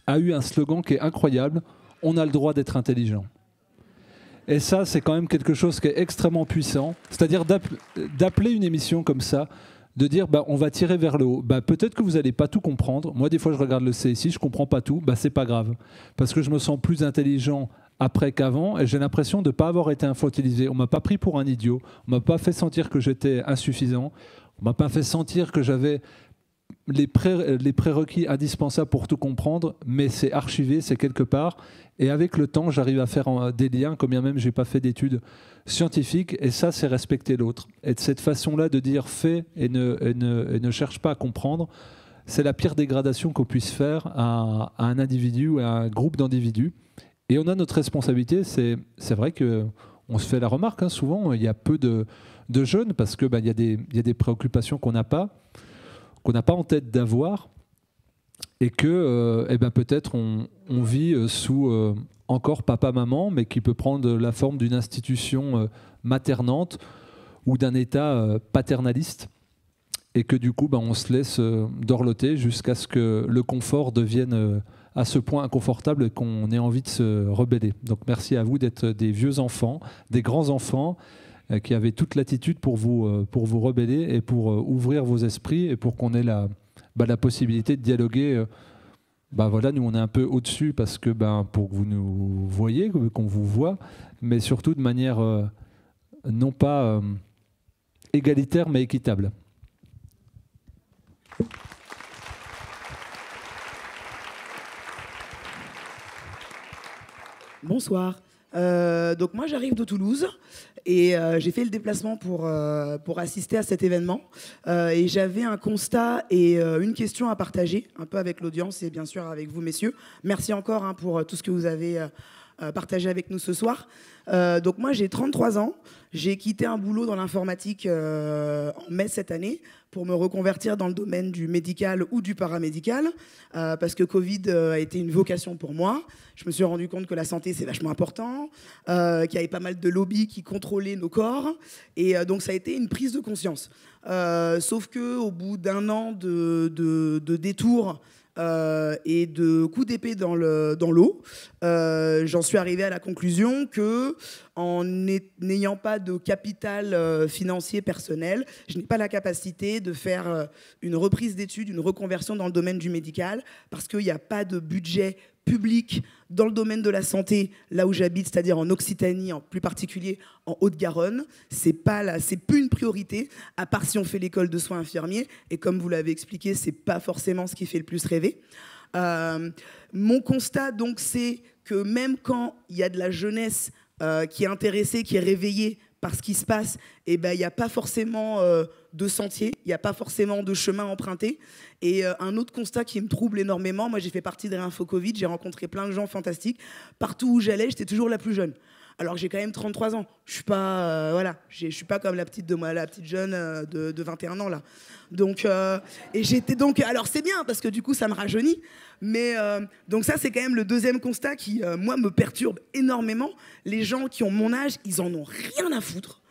B: a eu un slogan qui est incroyable, on a le droit d'être intelligent. Et ça, c'est quand même quelque chose qui est extrêmement puissant. C'est-à-dire d'appeler une émission comme ça, de dire on va tirer vers le haut. Peut-être que vous n'allez pas tout comprendre. Moi, des fois, je regarde le CSI, je ne comprends pas tout. C'est pas grave. Parce que je me sens plus intelligent après qu'avant et j'ai l'impression de ne pas avoir été infantilisé. On ne m'a pas pris pour un idiot. On ne m'a pas fait sentir que j'étais insuffisant. On ne m'a pas fait sentir que j'avais les prérequis indispensables pour tout comprendre. Mais c'est archivé, c'est quelque part. Et avec le temps, j'arrive à faire des liens, quand bien même je n'ai pas fait d'études scientifiques. Et ça, c'est respecter l'autre. Et de cette façon-là de dire fais et ne cherche pas à comprendre, c'est la pire dégradation qu'on puisse faire à un individu ou à un groupe d'individus. Et on a notre responsabilité. C'est vrai qu'on se fait la remarque, souvent, il y a peu de jeunes parce qu'il y a des préoccupations qu'on n'a pas en tête d'avoir. Et que peut-être on vit sous encore papa-maman, mais qui peut prendre la forme d'une institution maternante ou d'un État paternaliste, et que du coup on se laisse dorloter jusqu'à ce que le confort devienne à ce point inconfortable qu'on ait envie de se rebeller. Donc merci à vous d'être des vieux enfants, des grands enfants, qui avaient toute l'attitude pour vous rebeller et pour ouvrir vos esprits et pour qu'on ait la possibilité de dialoguer. Nous on est un peu au-dessus parce que pour que vous nous voyez, qu'on vous voit, mais surtout de manière non pas égalitaire mais équitable.
F: Bonsoir. Donc moi j'arrive de Toulouse et j'ai fait le déplacement pour assister à cet événement et j'avais un constat et une question à partager un peu avec l'audience et bien sûr avec vous messieurs. Merci encore pour tout ce que vous avez partagé avec nous ce soir. Donc moi j'ai 33 ans, j'ai quitté un boulot dans l'informatique en mai cette année pour me reconvertir dans le domaine du médical ou du paramédical parce que Covid a été une vocation pour moi. Je me suis rendu compte que la santé c'est vachement important, qu'il y avait pas mal de lobbies qui contrôlaient nos corps et donc ça a été une prise de conscience. Sauf qu'au bout d'un an de détours et de coups d'épée dans l'eau, j'en suis arrivé à la conclusion que en n'ayant pas de capital financier personnel, je n'ai pas la capacité de faire une reprise d'études, une reconversion dans le domaine du médical, parce qu'il n'y a pas de budget public dans le domaine de la santé, là où j'habite, c'est-à-dire en Occitanie, en plus particulier en Haute-Garonne. C'est plus une priorité, à part si on fait l'école de soins infirmiers. Et comme vous l'avez expliqué, c'est pas forcément ce qui fait le plus rêver. Mon constat, donc, c'est que même quand il y a de la jeunesse qui est intéressée, qui est réveillée par ce qui se passe, il n'y a pas forcément de sentier, il n'y a pas forcément de chemin emprunté. Et un autre constat qui me trouble énormément, moi j'ai fait partie de Réinfo Covid, j'ai rencontré plein de gens fantastiques. Partout où j'allais, j'étais toujours la plus jeune. Alors que j'ai quand même 33 ans. Je suis pas, je suis pas comme la petite jeune de 21 ans là. Donc, et j'étais donc, alors c'est bien parce que du coup ça me rajeunit. Mais donc ça c'est quand même le deuxième constat qui moi me perturbe énormément. Les gens qui ont mon âge, ils en ont rien à foutre.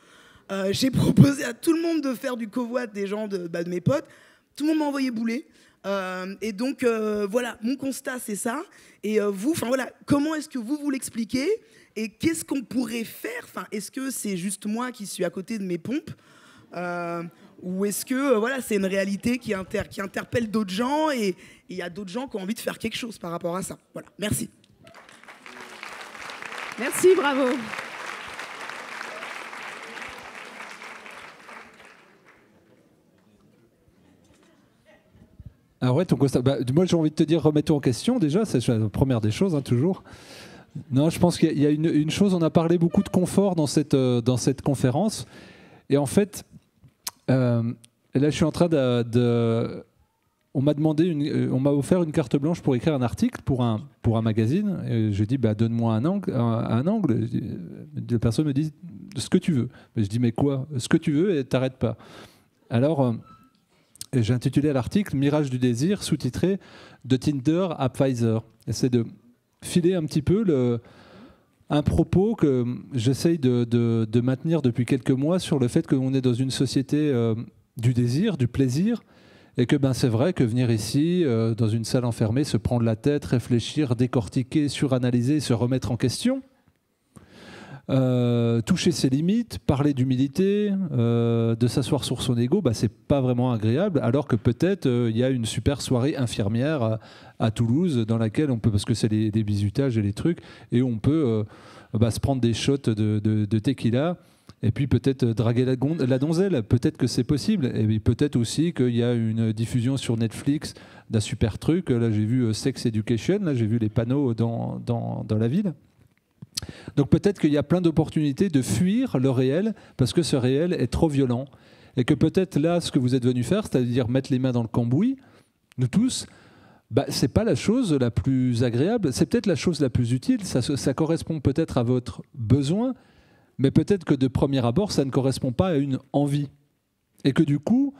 F: J'ai proposé à tout le monde de faire du covoit des gens de mes potes. Tout le monde m'a envoyé bouler. Et donc voilà, mon constat c'est ça. Et vous, comment est-ce que vous l'expliquez? Et qu'est-ce qu'on pourrait faire? Est-ce que c'est juste moi qui suis à côté de mes pompes ou est-ce que c'est une réalité qui interpelle d'autres gens et il y a d'autres gens qui ont envie de faire quelque chose par rapport à ça? Voilà, merci.
E: Merci, bravo.
B: Alors ouais, ton constat, moi j'ai envie de te dire, remets-toi en question déjà, c'est la première des choses, toujours. Non, je pense qu'il y a une chose, on a parlé beaucoup de confort dans cette conférence. Et en fait, là je suis en train on m'a offert une carte blanche pour écrire un article pour un magazine. Et je dis, donne-moi un angle. La personne me dit, ce que tu veux. Mais je dis, mais quoi? Ce que tu veux et t'arrêtes pas. Alors, j'ai intitulé l'article « Mirage du désir », sous-titré « De Tinder à Pfizer ». C'est de filer un petit peu un propos que j'essaye de maintenir depuis quelques mois sur le fait qu'on est dans une société du désir, du plaisir, et que c'est vrai que venir ici, dans une salle enfermée, se prendre la tête, réfléchir, décortiquer, suranalyser, se remettre en question, toucher ses limites, parler d'humilité, de s'asseoir sur son ego, c'est pas vraiment agréable, alors que peut-être il y a une super soirée infirmière à Toulouse dans laquelle on peut, parce que c'est des bisutages et les trucs, et on peut se prendre des shots de tequila et puis peut-être draguer la donzelle, peut-être que c'est possible, et puis peut-être aussi qu'il y a une diffusion sur Netflix d'un super truc. Là j'ai vu Sex Education, là j'ai vu les panneaux dans la ville. Donc peut-être qu'il y a plein d'opportunités de fuir le réel parce que ce réel est trop violent. Et que peut-être là, ce que vous êtes venu faire, c'est-à-dire mettre les mains dans le cambouis, nous tous, c'est pas la chose la plus agréable, c'est peut-être la chose la plus utile, ça correspond peut-être à votre besoin, mais peut-être que de premier abord, ça ne correspond pas à une envie. Et que du coup,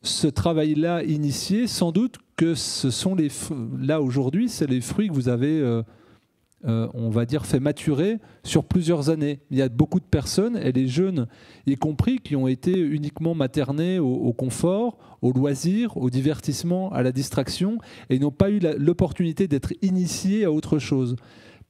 B: ce travail-là initié, sans doute que ce sont là aujourd'hui, c'est les fruits que vous avez... on va dire, fait maturer sur plusieurs années. Il y a beaucoup de personnes, et les jeunes y compris, qui ont été uniquement maternés au confort, au loisir, au divertissement, à la distraction, et n'ont pas eu l'opportunité d'être initiés à autre chose.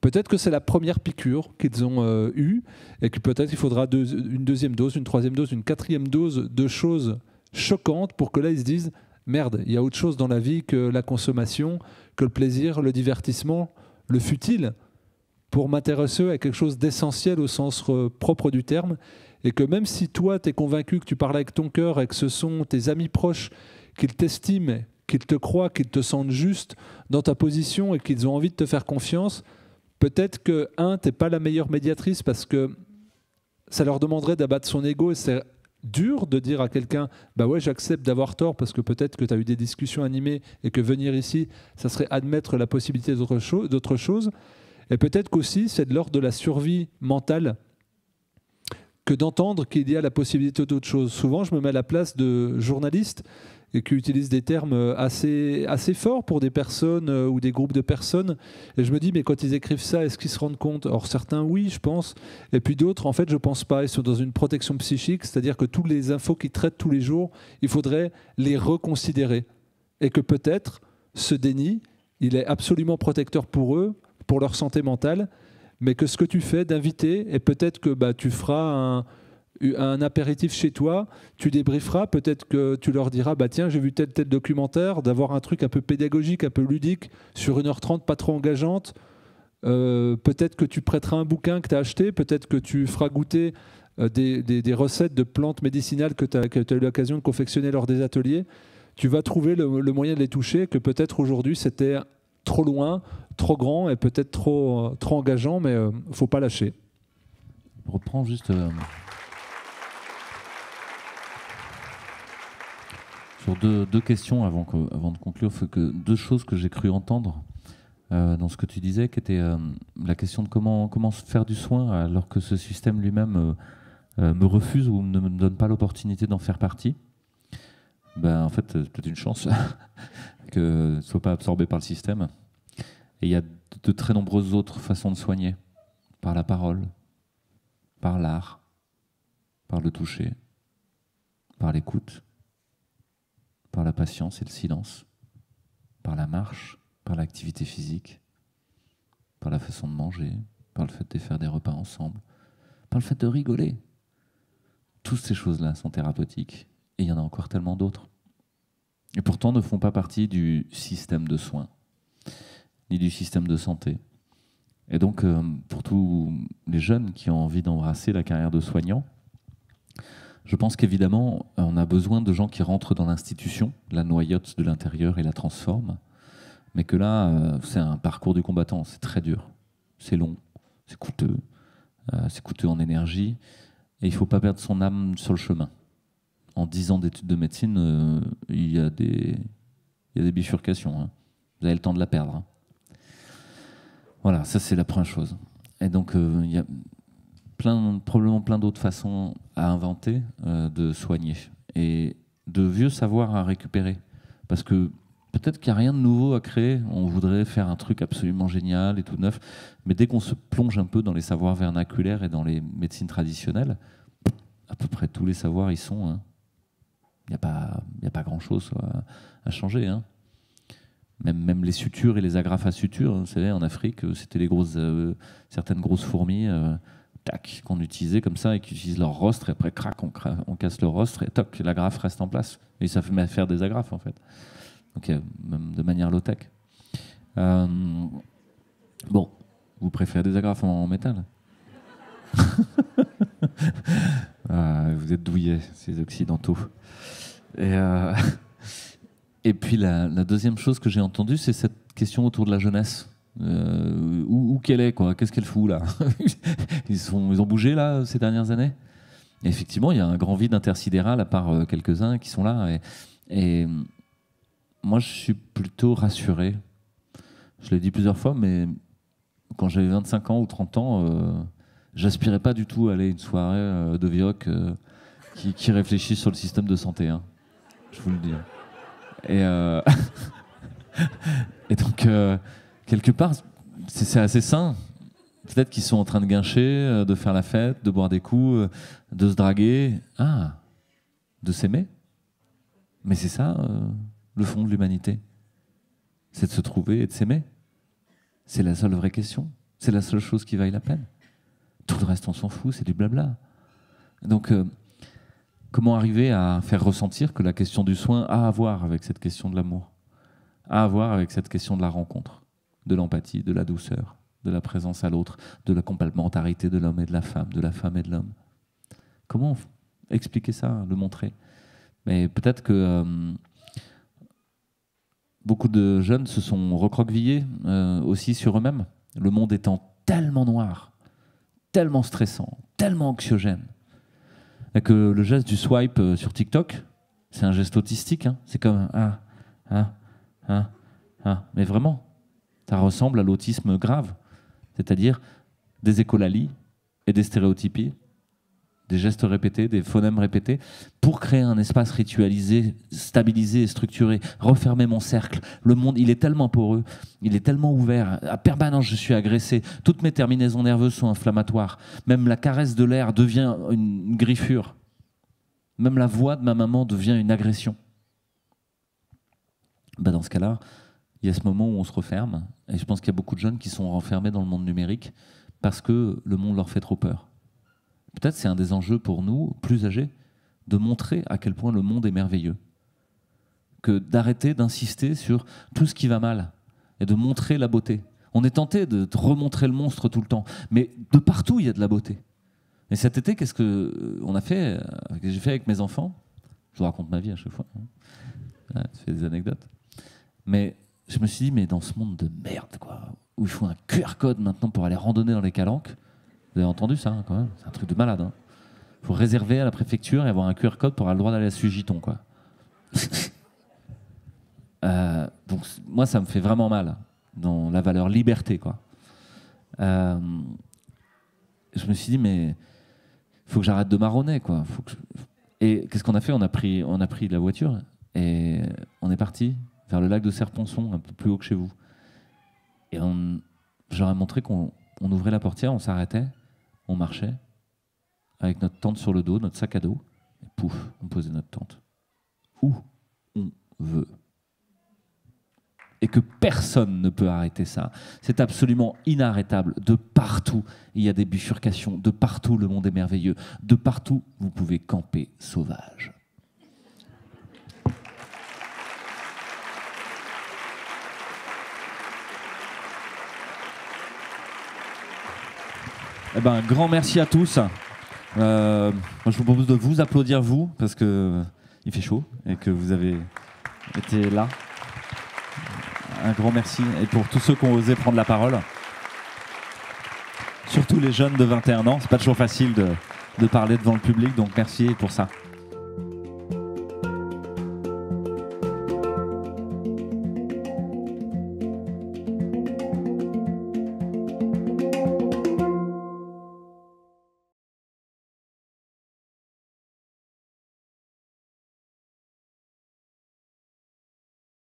B: Peut-être que c'est la première piqûre qu'ils ont eue, et que peut-être il faudra une deuxième dose, une troisième dose, une quatrième dose de choses choquantes pour que là ils se disent « Merde, il y a autre chose dans la vie que la consommation, que le plaisir, le divertissement ». Le futile, pour m'intéresser à quelque chose d'essentiel au sens propre du terme, et que même si toi, tu es convaincu que tu parles avec ton cœur et que ce sont tes amis proches qu'ils t'estiment, qu'ils te croient, qu'ils te sentent juste dans ta position et qu'ils ont envie de te faire confiance, peut-être que, tu n'es pas la meilleure médiatrice parce que ça leur demanderait d'abattre son ego, et c'est dur de dire à quelqu'un « Bah ouais, j'accepte d'avoir tort parce que peut-être que tu as eu des discussions animées et que venir ici, ça serait admettre la possibilité d'autre chose. » Et peut-être qu'aussi, c'est de l'ordre de la survie mentale que d'entendre qu'il y a la possibilité d'autre chose. Souvent, je me mets à la place de journalistes et qui utilisent des termes assez forts pour des personnes ou des groupes de personnes. Et je me dis, mais quand ils écrivent ça, est-ce qu'ils se rendent compte? Or, certains, oui, je pense. Et puis d'autres, en fait, je ne pense pas. Ils sont dans une protection psychique, c'est-à-dire que tous les infos qu'ils traitent tous les jours, il faudrait les reconsidérer. Et que peut-être, ce déni, il est absolument protecteur pour eux, pour leur santé mentale, mais que ce que tu fais d'inviter, et peut-être que tu feras un apéritif chez toi, tu débrieferas, peut-être que tu leur diras tiens, j'ai vu tel documentaire, d'avoir un truc un peu pédagogique, un peu ludique, sur 1h30, pas trop engageante. Peut-être que tu prêteras un bouquin que tu as acheté, peut-être que tu feras goûter des recettes de plantes médicinales que tu as eu l'occasion de confectionner lors des ateliers. Tu vas trouver le moyen de les toucher, que peut-être aujourd'hui c'était trop loin, trop grand et peut-être trop engageant, mais il ne faut pas lâcher.
A: Je reprends juste sur deux questions avant de conclure. Deux choses que j'ai cru entendre dans ce que tu disais, qui était la question de comment se faire du soin alors que ce système lui-même me refuse ou ne me donne pas l'opportunité d'en faire partie. En fait, c'est peut-être une chance que ne soit pas absorbé par le système. Et il y a de très nombreuses autres façons de soigner, par la parole, par l'art, par le toucher, par l'écoute, par la patience et le silence, par la marche, par l'activité physique, par la façon de manger, par le fait de faire des repas ensemble, par le fait de rigoler. Toutes ces choses-là sont thérapeutiques. Et il y en a encore tellement d'autres. Et pourtant ne font pas partie du système de soins, ni du système de santé. Et donc, pour tous les jeunes qui ont envie d'embrasser la carrière de soignant, je pense qu'évidemment, on a besoin de gens qui rentrent dans l'institution, la noyotent de l'intérieur et la transforment. Mais que là, c'est un parcours du combattant, c'est très dur, c'est long, c'est coûteux en énergie, et il ne faut pas perdre son âme sur le chemin. En 10 ans d'études de médecine, il y a des bifurcations. Hein. Vous avez le temps de la perdre. Hein. Voilà, ça c'est la première chose. Et donc, il y a probablement plein d'autres façons à inventer de soigner. Et de vieux savoirs à récupérer. Parce que peut-être qu'il n'y a rien de nouveau à créer. On voudrait faire un truc absolument génial et tout neuf. Mais dès qu'on se plonge un peu dans les savoirs vernaculaires et dans les médecines traditionnelles, à peu près tous les savoirs y sont. Hein. Il n'y a pas grand-chose à changer. Hein. Même les sutures et les agrafes à sutures, vous savez, en Afrique, c'était certaines grosses fourmis qu'on utilisait comme ça et qui utilisent leur rostre. Et après, crac, on casse le rostre et toc, l'agrafe reste en place. Et ça fait faire des agrafes, en fait. Donc, même de manière low-tech. Bon, vous préférez des agrafes en métal? Vous êtes douillets, ces occidentaux. Et puis la deuxième chose que j'ai entendue, c'est cette question autour de la jeunesse. Où qu'elle est, quoi? Qu'est-ce qu'elle fout là? Ils ont bougé là ces dernières années. Et effectivement, il y a un grand vide intersidéral à part quelques-uns qui sont là. Et moi, je suis plutôt rassuré. Je l'ai dit plusieurs fois, mais quand j'avais 25 ans ou 30 ans, j'aspirais pas du tout à aller à une soirée de Vioc qui réfléchit sur le système de santé. Hein. Je vous le dis. Et donc, quelque part, c'est assez sain. Peut-être qu'ils sont en train de guincher, de faire la fête, de boire des coups, de se draguer. De s'aimer. Mais c'est ça, le fond de l'humanité. C'est de se trouver et de s'aimer. C'est la seule vraie question. C'est la seule chose qui vaille la peine. Tout le reste, on s'en fout, c'est du blabla. Donc, comment arriver à faire ressentir que la question du soin a à voir avec cette question de l'amour, a à voir avec cette question de la rencontre, de l'empathie, de la douceur, de la présence à l'autre, de la complémentarité de l'homme et de la femme et de l'homme. Comment expliquer ça, le montrer? Mais peut-être que beaucoup de jeunes se sont recroquevillés aussi sur eux-mêmes, le monde étant tellement noir, tellement stressant, tellement anxiogène, que le geste du swipe sur TikTok, c'est un geste autistique. Hein. C'est comme mais vraiment, ça ressemble à l'autisme grave, c'est-à-dire des écolalies et des stéréotypies, des gestes répétés, des phonèmes répétés, pour créer un espace ritualisé, stabilisé et structuré, refermer mon cercle. Le monde, il est tellement poreux, il est tellement ouvert, à permanence je suis agressé, toutes mes terminaisons nerveuses sont inflammatoires, même la caresse de l'air devient une griffure, même la voix de ma maman devient une agression. Dans ce cas-là, il y a ce moment où on se referme, et je pense qu'il y a beaucoup de jeunes qui sont renfermés dans le monde numérique parce que le monde leur fait trop peur. Peut-être c'est un des enjeux pour nous, plus âgés, de montrer à quel point le monde est merveilleux. Que d'arrêter d'insister sur tout ce qui va mal et de montrer la beauté. On est tenté de remontrer le monstre tout le temps, mais de partout il y a de la beauté. Et cet été, qu'est-ce qu'on a fait, que j'ai fait avec mes enfants? Je vous raconte ma vie à chaque fois. Hein. Je fais des anecdotes. Mais je me suis dit, mais dans ce monde de merde, quoi, où il faut un QR code maintenant pour aller randonner dans les calanques. Vous avez entendu ça, hein, quand même? C'est un truc de malade. Hein. Faut réserver à la préfecture et avoir un QR code pour avoir le droit d'aller à Sugiton, quoi. Donc moi, ça me fait vraiment mal dans la valeur liberté, quoi. Je me suis dit, mais faut que j'arrête de marronner, quoi. Et qu'est-ce qu'on a fait? On a pris la voiture et on est parti vers le lac de Serponçon, un peu plus haut que chez vous. Et j'aurais montré qu'on ouvrait la portière, on s'arrêtait, on marchait avec notre tente sur le dos, notre sac à dos, et pouf, on posait notre tente où on veut. Et que personne ne peut arrêter ça. C'est absolument inarrêtable. De partout, il y a des bifurcations. De partout, le monde est merveilleux. De partout, vous pouvez camper sauvage. Eh ben, un grand merci à tous. Moi, je vous propose de vous applaudir, vous, parce que il fait chaud et que vous avez été là. Un grand merci. Et pour tous ceux qui ont osé prendre la parole, surtout les jeunes de 21 ans, c'est pas toujours facile de parler devant le public, donc merci pour ça.